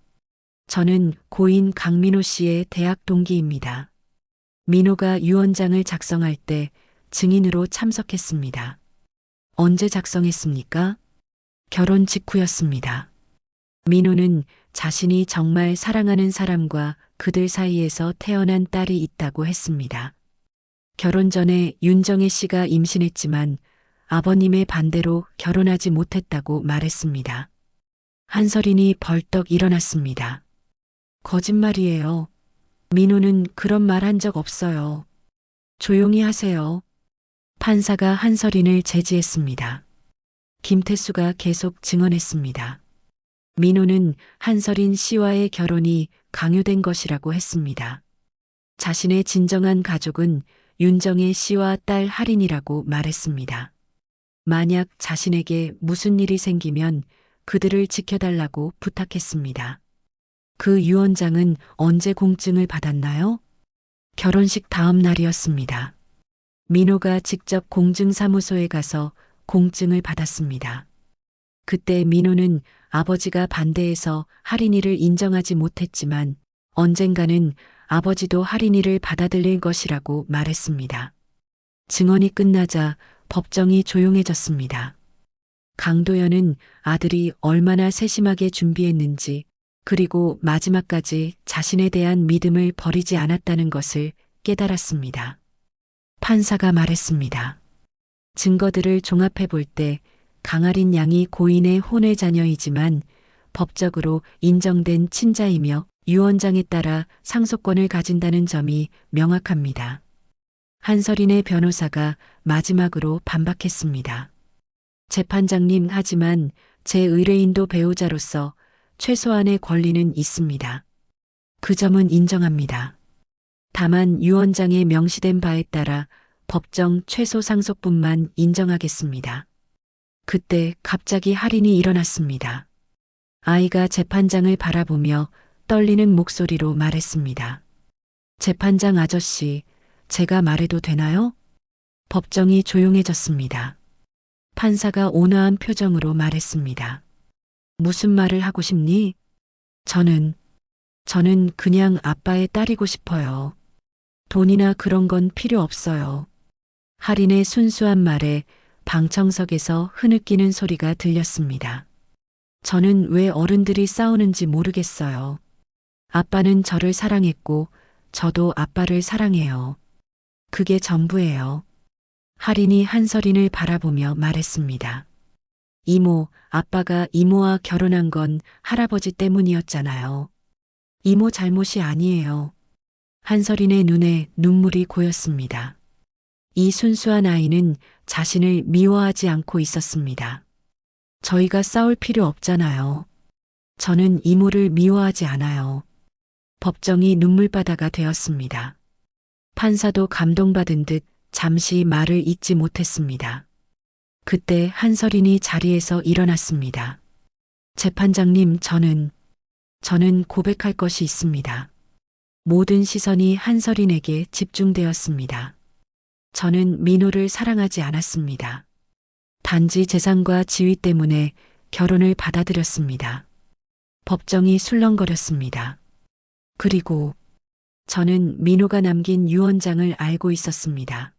Speaker 1: 저는 고인 강민호 씨의 대학 동기입니다. 민호가 유언장을 작성할 때 증인으로 참석했습니다. 언제 작성했습니까? 결혼 직후였습니다. 민호는 자신이 정말 사랑하는 사람과 그들 사이에서 태어난 딸이 있다고 했습니다. 결혼 전에 윤정혜 씨가 임신했지만 아버님의 반대로 결혼하지 못했다고 말했습니다. 한설인이 벌떡 일어났습니다. 거짓말이에요. 민호는 그런 말 한 적 없어요. 조용히 하세요. 판사가 한설인을 제지했습니다. 김태수가 계속 증언했습니다. 민호는 한설인 씨와의 결혼이 강요된 것이라고 했습니다. 자신의 진정한 가족은 윤정혜 씨와 딸 할인이라고 말했습니다. 만약 자신에게 무슨 일이 생기면 그들을 지켜달라고 부탁했습니다. 그 유언장은 언제 공증을 받았나요? 결혼식 다음 날이었습니다. 민호가 직접 공증사무소에 가서 공증을 받았습니다. 그때 민호는 아버지가 반대해서 할인이를 인정하지 못했지만 언젠가는 아버지도 할인이를 받아들일 것이라고 말했습니다. 증언이 끝나자 법정이 조용해졌습니다. 강도연은 아들이 얼마나 세심하게 준비했는지 그리고 마지막까지 자신에 대한 믿음을 버리지 않았다는 것을 깨달았습니다. 판사가 말했습니다. 증거들을 종합해 볼 때 강할인 양이 고인의 혼외 자녀이지만 법적으로 인정된 친자이며 유언장에 따라 상속권을 가진다는 점이 명확합니다. 한설인의 변호사가 마지막으로 반박했습니다. 재판장님, 하지만 제 의뢰인도 배우자로서 최소한의 권리는 있습니다. 그 점은 인정합니다. 다만 유언장에 명시된 바에 따라 법정 최소 상속분만 인정하겠습니다. 그때 갑자기 할인이 일어났습니다. 아이가 재판장을 바라보며 떨리는 목소리로 말했습니다. 재판장 아저씨, 제가 말해도 되나요? 법정이 조용해졌습니다. 판사가 온화한 표정으로 말했습니다. 무슨 말을 하고 싶니? 저는 그냥 아빠의 딸이고 싶어요. 돈이나 그런 건 필요 없어요. 할인의 순수한 말에 방청석에서 흐느끼는 소리가 들렸습니다. 저는 왜 어른들이 싸우는지 모르겠어요. 아빠는 저를 사랑했고 저도 아빠를 사랑해요. 그게 전부예요. 할인이 한설인을 바라보며 말했습니다. 이모, 아빠가 이모와 결혼한 건 할아버지 때문이었잖아요. 이모 잘못이 아니에요. 한설인의 눈에 눈물이 고였습니다. 이 순수한 아이는 자신을 미워하지 않고 있었습니다. 저희가 싸울 필요 없잖아요. 저는 이모를 미워하지 않아요. 법정이 눈물바다가 되었습니다. 판사도 감동받은 듯 잠시 말을 잇지 못했습니다. 그때 한설인이 자리에서 일어났습니다. 재판장님, 저는 고백할 것이 있습니다. 모든 시선이 한설인에게 집중되었습니다. 저는 민호를 사랑하지 않았습니다. 단지 재산과 지위 때문에 결혼을 받아들였습니다. 법정이 술렁거렸습니다. 그리고 저는 민호가 남긴 유언장을 알고 있었습니다.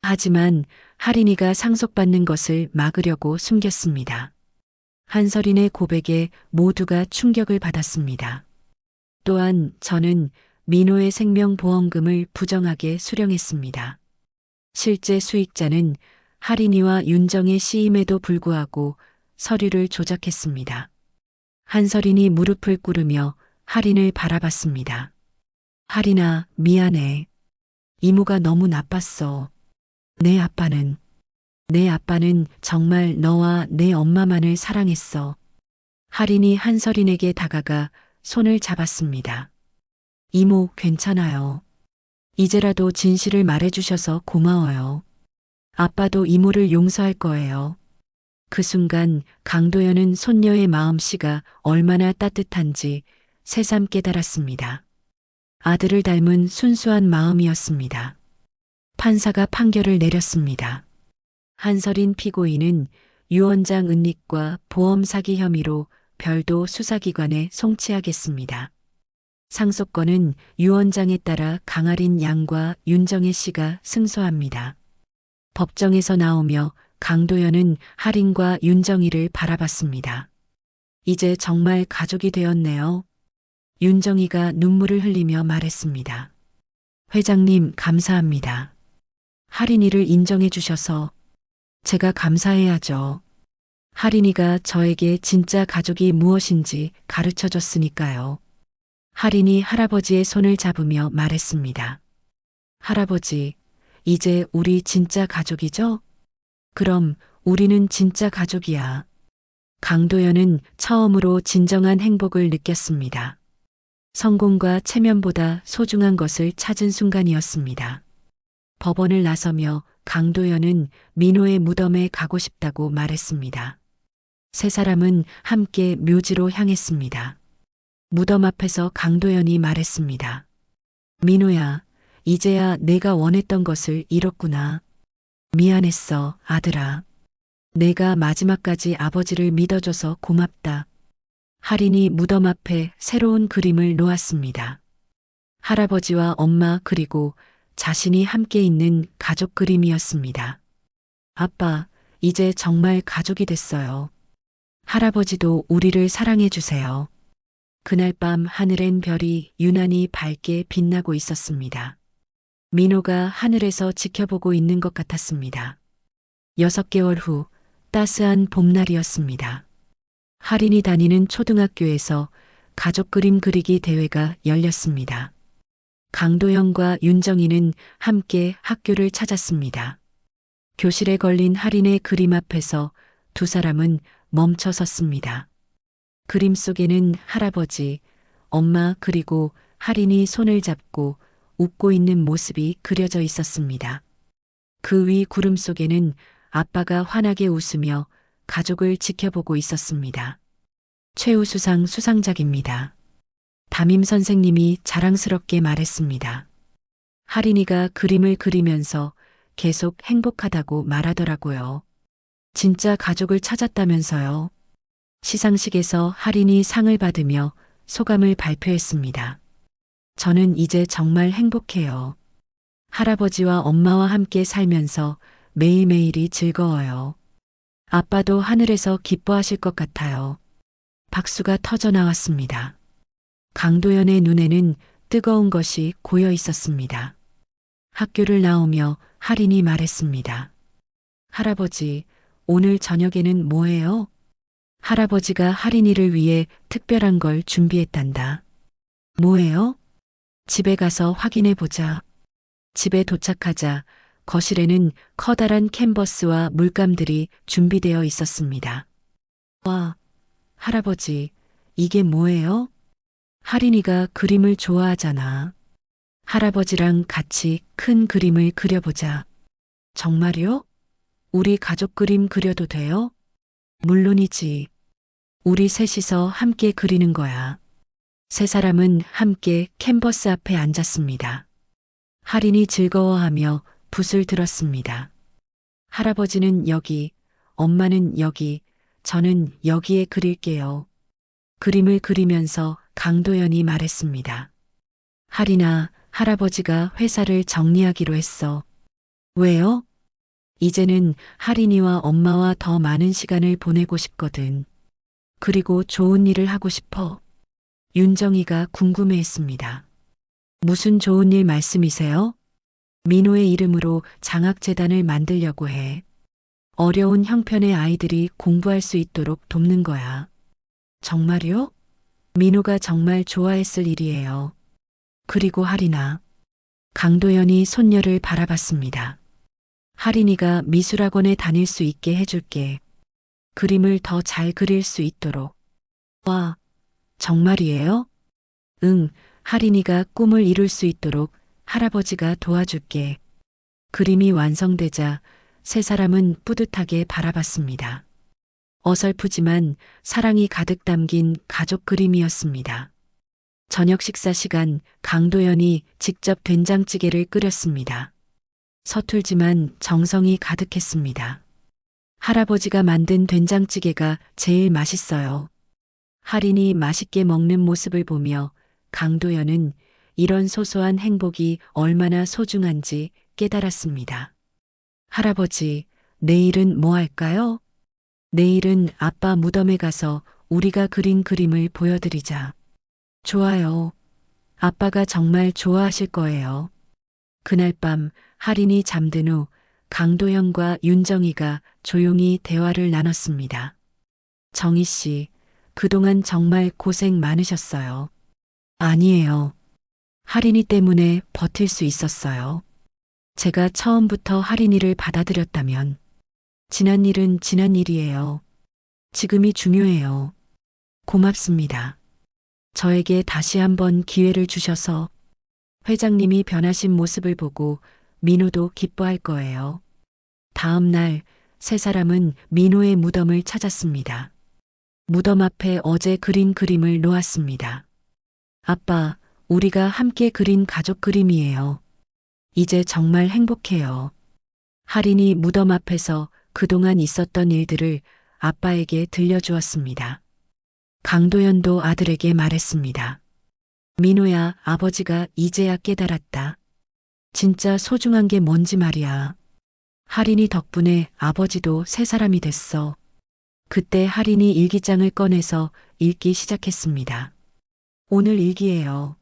Speaker 1: 하지만 할인이가 상속받는 것을 막으려고 숨겼습니다. 한설인의 고백에 모두가 충격을 받았습니다. 또한 저는 민호의 생명보험금을 부정하게 수령했습니다. 실제 수익자는 할인이와 윤정의 씨임에도 불구하고 서류를 조작했습니다. 한설인이 무릎을 꿇으며 할인을 바라봤습니다. 할인아, 미안해. 이모가 너무 나빴어. 내 아빠는 정말 너와 내 엄마만을 사랑했어. 할인이 한설인에게 다가가 손을 잡았습니다. 이모, 괜찮아요. 이제라도 진실을 말해주셔서 고마워요. 아빠도 이모를 용서할 거예요. 그 순간 강도연은 손녀의 마음씨가 얼마나 따뜻한지 새삼 깨달았습니다. 아들을 닮은 순수한 마음이었습니다. 판사가 판결을 내렸습니다. 한설인 피고인은 유언장 은닉과 보험 사기 혐의로 별도 수사기관에 송치하겠습니다. 상속권은 유언장에 따라 강아린 양과 윤정혜 씨가 승소합니다. 법정에서 나오며 강도연은 할인과 윤정희를 바라봤습니다. 이제 정말 가족이 되었네요. 윤정희가 눈물을 흘리며 말했습니다. 회장님, 감사합니다. 할인이를 인정해 주셔서 제가 감사해야죠. 할인이가 저에게 진짜 가족이 무엇인지 가르쳐 줬으니까요. 할인이 할아버지의 손을 잡으며 말했습니다. 할아버지, 이제 우리 진짜 가족이죠? 그럼 우리는 진짜 가족이야. 강도연은 처음으로 진정한 행복을 느꼈습니다. 성공과 체면보다 소중한 것을 찾은 순간이었습니다. 법원을 나서며 강도연은 민호의 무덤에 가고 싶다고 말했습니다. 세 사람은 함께 묘지로 향했습니다. 무덤 앞에서 강도연이 말했습니다. 민호야, 이제야 내가 원했던 것을 이뤘구나. 미안했어, 아들아. 내가 마지막까지 아버지를 믿어줘서 고맙다. 할인이 무덤 앞에 새로운 그림을 놓았습니다. 할아버지와 엄마 그리고 자신이 함께 있는 가족 그림이었습니다. 아빠, 이제 정말 가족이 됐어요. 할아버지도 우리를 사랑해 주세요. 그날 밤 하늘엔 별이 유난히 밝게 빛나고 있었습니다. 민호가 하늘에서 지켜보고 있는 것 같았습니다. 6개월 후 따스한 봄날이었습니다. 할인이 다니는 초등학교에서 가족 그림 그리기 대회가 열렸습니다. 강도영과 윤정희는 함께 학교를 찾았습니다. 교실에 걸린 할인의 그림 앞에서 두 사람은 멈춰 섰습니다. 그림 속에는 할아버지, 엄마 그리고 할인이 손을 잡고 웃고 있는 모습이 그려져 있었습니다. 그 위 구름 속에는 아빠가 환하게 웃으며 가족을 지켜보고 있었습니다. 최우수상 수상작입니다. 담임 선생님이 자랑스럽게 말했습니다. 할인이가 그림을 그리면서 계속 행복하다고 말하더라고요. 진짜 가족을 찾았다면서요. 시상식에서 할인이 상을 받으며 소감을 발표했습니다. 저는 이제 정말 행복해요. 할아버지와 엄마와 함께 살면서 매일매일이 즐거워요. 아빠도 하늘에서 기뻐하실 것 같아요. 박수가 터져 나왔습니다. 강도연의 눈에는 뜨거운 것이 고여 있었습니다. 학교를 나오며 할인이 말했습니다. 할아버지, 오늘 저녁에는 뭐해요? 할아버지가 할인이를 위해 특별한 걸 준비했단다. 뭐해요? 집에 가서 확인해 보자. 집에 도착하자 거실에는 커다란 캔버스와 물감들이 준비되어 있었습니다. 와, 할아버지, 이게 뭐예요? 할인이가 그림을 좋아하잖아. 할아버지랑 같이 큰 그림을 그려보자. 정말요? 우리 가족 그림 그려도 돼요? 물론이지. 우리 셋이서 함께 그리는 거야. 세 사람은 함께 캔버스 앞에 앉았습니다. 할인이 즐거워하며 붓을 들었습니다. 할아버지는 여기, 엄마는 여기, 저는 여기에 그릴게요. 그림을 그리면서 강도연이 말했습니다. 할인아, 할아버지가 회사를 정리하기로 했어. 왜요? 이제는 할인이와 엄마와 더 많은 시간을 보내고 싶거든. 그리고 좋은 일을 하고 싶어. 윤정희가 궁금해했습니다. 무슨 좋은 일 말씀이세요? 민호의 이름으로 장학재단을 만들려고 해. 어려운 형편의 아이들이 공부할 수 있도록 돕는 거야. 정말요? 민호가 정말 좋아했을 일이에요. 그리고 할인아. 강도연이 손녀를 바라봤습니다. 할인이가 미술학원에 다닐 수 있게 해줄게. 그림을 더 잘 그릴 수 있도록. 와, 정말이에요? 응, 할인이가 꿈을 이룰 수 있도록 할아버지가 도와줄게. 그림이 완성되자 세 사람은 뿌듯하게 바라봤습니다. 어설프지만 사랑이 가득 담긴 가족 그림이었습니다. 저녁 식사 시간 강도연이 직접 된장찌개를 끓였습니다. 서툴지만 정성이 가득했습니다. 할아버지가 만든 된장찌개가 제일 맛있어요. 할인이 맛있게 먹는 모습을 보며 강도연은 이런 소소한 행복이 얼마나 소중한지 깨달았습니다. 할아버지, 내일은 뭐 할까요? 내일은 아빠 무덤에 가서 우리가 그린 그림을 보여드리자. 좋아요. 아빠가 정말 좋아하실 거예요. 그날 밤 할인이 잠든 후 강도현과 윤정이가 조용히 대화를 나눴습니다. 정희 씨, 그동안 정말 고생 많으셨어요. 아니에요. 할인이 때문에 버틸 수 있었어요. 제가 처음부터 할인이를 받아들였다면 지난 일은 지난 일이에요. 지금이 중요해요. 고맙습니다. 저에게 다시 한번 기회를 주셔서 회장님이 변하신 모습을 보고 민호도 기뻐할 거예요. 다음 날 세 사람은 민호의 무덤을 찾았습니다. 무덤 앞에 어제 그린 그림을 놓았습니다. 아빠, 우리가 함께 그린 가족 그림이에요. 이제 정말 행복해요. 할인이 무덤 앞에서 그동안 있었던 일들을 아빠에게 들려주었습니다. 강도연도 아들에게 말했습니다. 민호야, 아버지가 이제야 깨달았다. 진짜 소중한 게 뭔지 말이야. 할인이 덕분에 아버지도 새 사람이 됐어. 그때 할인이 일기장을 꺼내서 읽기 시작했습니다. 오늘 일기예요.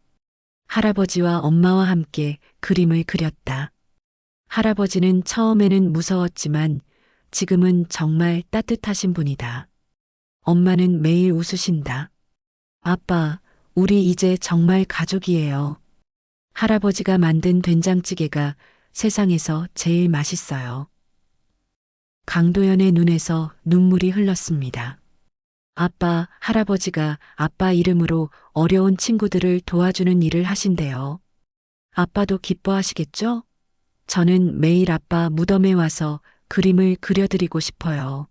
Speaker 1: 할아버지와 엄마와 함께 그림을 그렸다. 할아버지는 처음에는 무서웠지만 지금은 정말 따뜻하신 분이다. 엄마는 매일 웃으신다. 아빠, 우리 이제 정말 가족이에요. 할아버지가 만든 된장찌개가 세상에서 제일 맛있어요. 강도연의 눈에서 눈물이 흘렀습니다. 아빠, 할아버지가 아빠 이름으로 어려운 친구들을 도와주는 일을 하신대요. 아빠도 기뻐하시겠죠? 저는 매일 아빠 무덤에 와서 그림을 그려드리고 싶어요.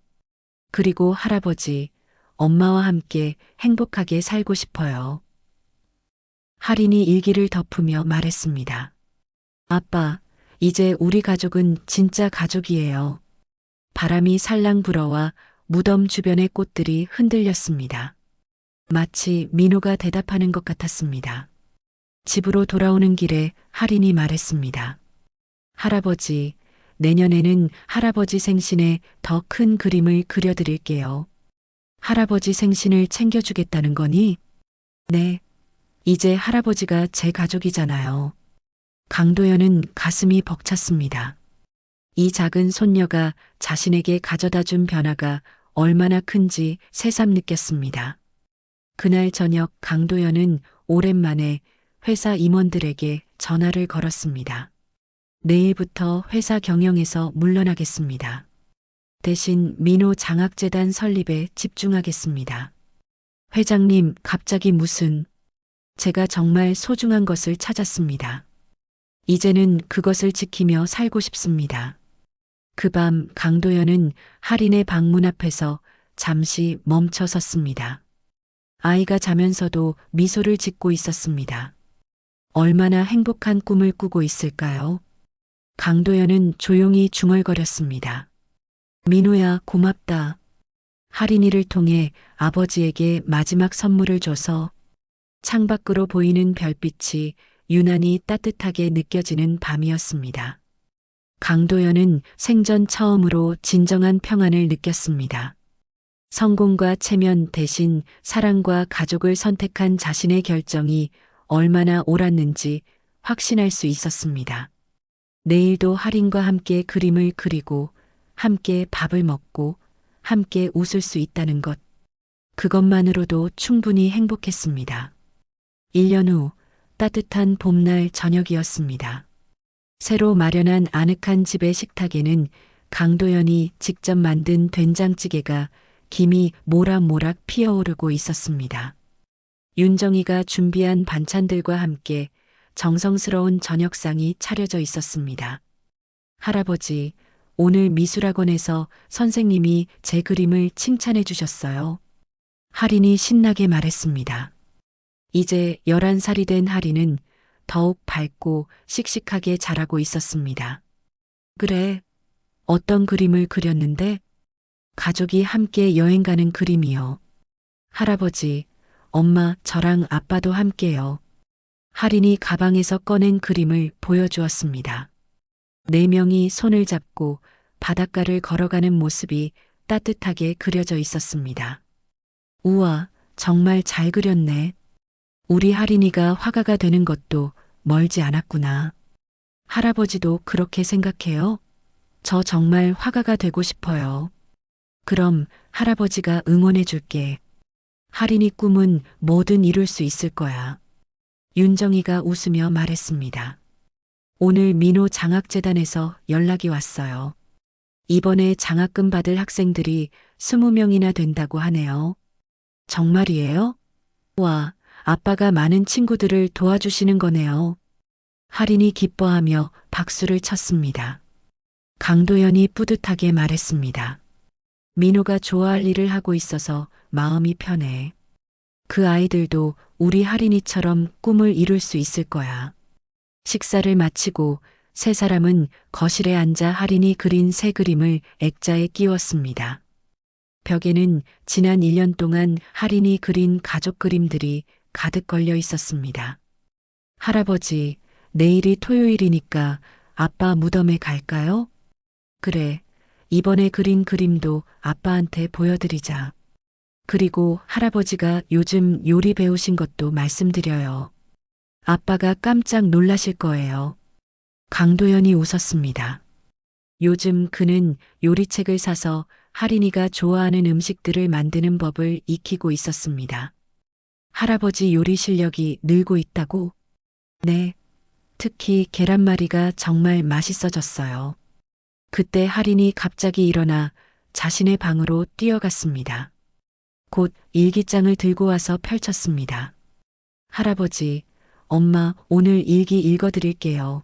Speaker 1: 그리고 할아버지, 엄마와 함께 행복하게 살고 싶어요. 할인이 일기를 덮으며 말했습니다. 아빠, 이제 우리 가족은 진짜 가족이에요. 바람이 살랑 불어와 무덤 주변의 꽃들이 흔들렸습니다. 마치 민호가 대답하는 것 같았습니다. 집으로 돌아오는 길에 할인이 말했습니다. 할아버지, 내년에는 할아버지 생신에 더 큰 그림을 그려드릴게요. 할아버지 생신을 챙겨주겠다는 거니? 네. 이제 할아버지가 제 가족이잖아요. 강도연은 가슴이 벅찼습니다. 이 작은 손녀가 자신에게 가져다 준 변화가 얼마나 큰지 새삼 느꼈습니다. 그날 저녁 강도연은 오랜만에 회사 임원들에게 전화를 걸었습니다. 내일부터 회사 경영에서 물러나겠습니다. 대신 민호 장학재단 설립에 집중하겠습니다. 회장님, 갑자기 무슨... 제가 정말 소중한 것을 찾았습니다. 이제는 그것을 지키며 살고 싶습니다. 그 밤 강도연은 할인의 방문 앞에서 잠시 멈춰 섰습니다. 아이가 자면서도 미소를 짓고 있었습니다. 얼마나 행복한 꿈을 꾸고 있을까요? 강도연은 조용히 중얼거렸습니다. 민호야, 고맙다. 할인이를 통해 아버지에게 마지막 선물을 줘서 창밖으로 보이는 별빛이 유난히 따뜻하게 느껴지는 밤이었습니다. 강도연은 생전 처음으로 진정한 평안을 느꼈습니다. 성공과 체면 대신 사랑과 가족을 선택한 자신의 결정이 얼마나 옳았는지 확신할 수 있었습니다. 내일도 할인과 함께 그림을 그리고 함께 밥을 먹고 함께 웃을 수 있다는 것. 그것만으로도 충분히 행복했습니다. 1년 후 따뜻한 봄날 저녁이었습니다. 새로 마련한 아늑한 집의 식탁에는 강도연이 직접 만든 된장찌개가 김이 모락모락 피어오르고 있었습니다. 윤정이가 준비한 반찬들과 함께 정성스러운 저녁상이 차려져 있었습니다. 할아버지, 오늘 미술학원에서 선생님이 제 그림을 칭찬해 주셨어요. 할인이 신나게 말했습니다. 이제 11살이 된 할인은 더욱 밝고 씩씩하게 자라고 있었습니다. 그래, 어떤 그림을 그렸는데? 가족이 함께 여행 가는 그림이요. 할아버지, 엄마, 저랑 아빠도 함께요. 할인이 가방에서 꺼낸 그림을 보여주었습니다. 네 명이 손을 잡고 바닷가를 걸어가는 모습이 따뜻하게 그려져 있었습니다. 우와, 정말 잘 그렸네. 우리 할인이가 화가가 되는 것도 멀지 않았구나. 할아버지도 그렇게 생각해요? 저 정말 화가가 되고 싶어요. 그럼 할아버지가 응원해 줄게. 할인이 꿈은 뭐든 이룰 수 있을 거야. 윤정이가 웃으며 말했습니다. 오늘 민호 장학재단에서 연락이 왔어요. 이번에 장학금 받을 학생들이 20명이나 된다고 하네요. 정말이에요? 와, 아빠가 많은 친구들을 도와주시는 거네요. 할인이 기뻐하며 박수를 쳤습니다. 강도연이 뿌듯하게 말했습니다. 민호가 좋아할 일을 하고 있어서 마음이 편해. 그 아이들도 우리 할인이처럼 꿈을 이룰 수 있을 거야. 식사를 마치고 세 사람은 거실에 앉아 할인이 그린 새 그림을 액자에 끼웠습니다. 벽에는 지난 1년 동안 할인이 그린 가족 그림들이 가득 걸려 있었습니다. 할아버지, 내일이 토요일이니까 아빠 무덤에 갈까요? 그래, 이번에 그린 그림도 아빠한테 보여드리자. 그리고 할아버지가 요즘 요리 배우신 것도 말씀드려요. 아빠가 깜짝 놀라실 거예요. 강도연이 웃었습니다. 요즘 그는 요리책을 사서 할인이가 좋아하는 음식들을 만드는 법을 익히고 있었습니다. 할아버지 요리 실력이 늘고 있다고? 네. 특히 계란말이가 정말 맛있어졌어요. 그때 할인이 갑자기 일어나 자신의 방으로 뛰어갔습니다. 곧 일기장을 들고 와서 펼쳤습니다. 할아버지, 엄마, 오늘 일기 읽어드릴게요.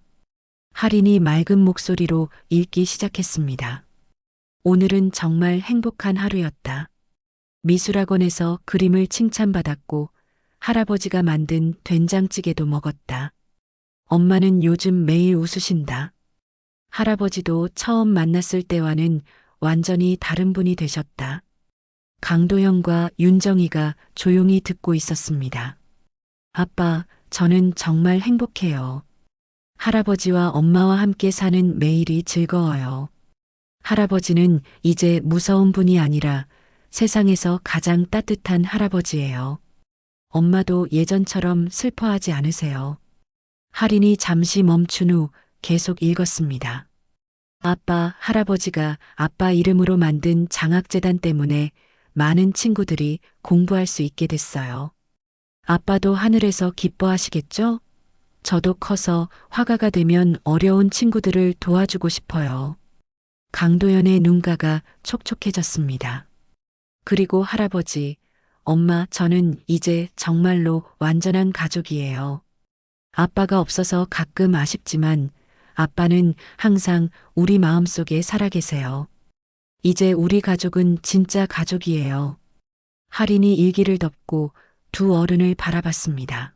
Speaker 1: 할인이 맑은 목소리로 읽기 시작했습니다. 오늘은 정말 행복한 하루였다. 미술학원에서 그림을 칭찬받았고 할아버지가 만든 된장찌개도 먹었다. 엄마는 요즘 매일 웃으신다. 할아버지도 처음 만났을 때와는 완전히 다른 분이 되셨다. 강도현과 윤정이가 조용히 듣고 있었습니다. 아빠, 저는 정말 행복해요. 할아버지와 엄마와 함께 사는 매일이 즐거워요. 할아버지는 이제 무서운 분이 아니라 세상에서 가장 따뜻한 할아버지예요. 엄마도 예전처럼 슬퍼하지 않으세요. 할인이 잠시 멈춘 후 계속 읽었습니다. 아빠, 할아버지가 아빠 이름으로 만든 장학재단 때문에 많은 친구들이 공부할 수 있게 됐어요. 아빠도 하늘에서 기뻐하시겠죠? 저도 커서 화가가 되면 어려운 친구들을 도와주고 싶어요. 강도연의 눈가가 촉촉해졌습니다. 그리고 할아버지, 엄마, 저는 이제 정말로 완전한 가족이에요. 아빠가 없어서 가끔 아쉽지만 아빠는 항상 우리 마음속에 살아계세요. 이제 우리 가족은 진짜 가족이에요. 할인이 일기를 덮고 두 어른을 바라봤습니다.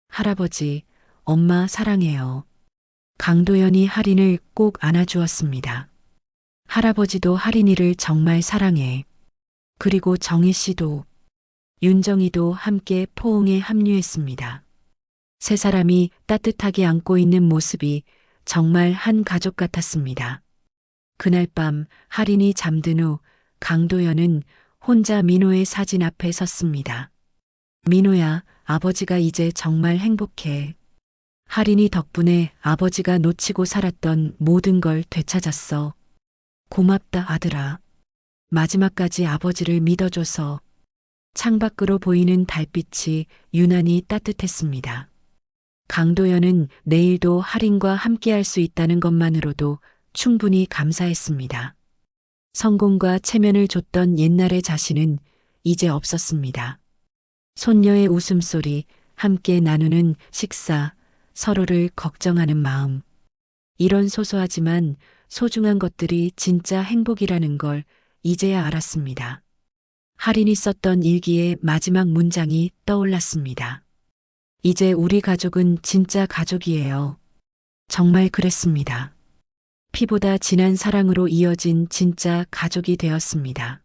Speaker 1: 할아버지, 엄마 사랑해요. 강도연이 할인을 꼭 안아주었습니다. 할아버지도 할인이를 정말 사랑해. 그리고 정희 씨도, 윤정이도 함께 포옹에 합류했습니다. 세 사람이 따뜻하게 안고 있는 모습이 정말 한 가족 같았습니다. 그날 밤 할인이 잠든 후 강도연은 혼자 민호의 사진 앞에 섰습니다. 민호야, 아버지가 이제 정말 행복해. 할인이 덕분에 아버지가 놓치고 살았던 모든 걸 되찾았어. 고맙다, 아들아. 마지막까지 아버지를 믿어줘서. 창밖으로 보이는 달빛이 유난히 따뜻했습니다. 강도연은 내일도 할인과 함께할 수 있다는 것만으로도 충분히 감사했습니다. 성공과 체면을 줬던 옛날의 자신은 이제 없었습니다. 손녀의 웃음소리, 함께 나누는 식사, 서로를 걱정하는 마음. 이런 소소하지만 소중한 것들이 진짜 행복이라는 걸 이제야 알았습니다. 할인이 썼던 일기의 마지막 문장이 떠올랐습니다. 이제 우리 가족은 진짜 가족이에요. 정말 그랬습니다. 피보다 진한 사랑으로 이어진 진짜 가족이 되었습니다.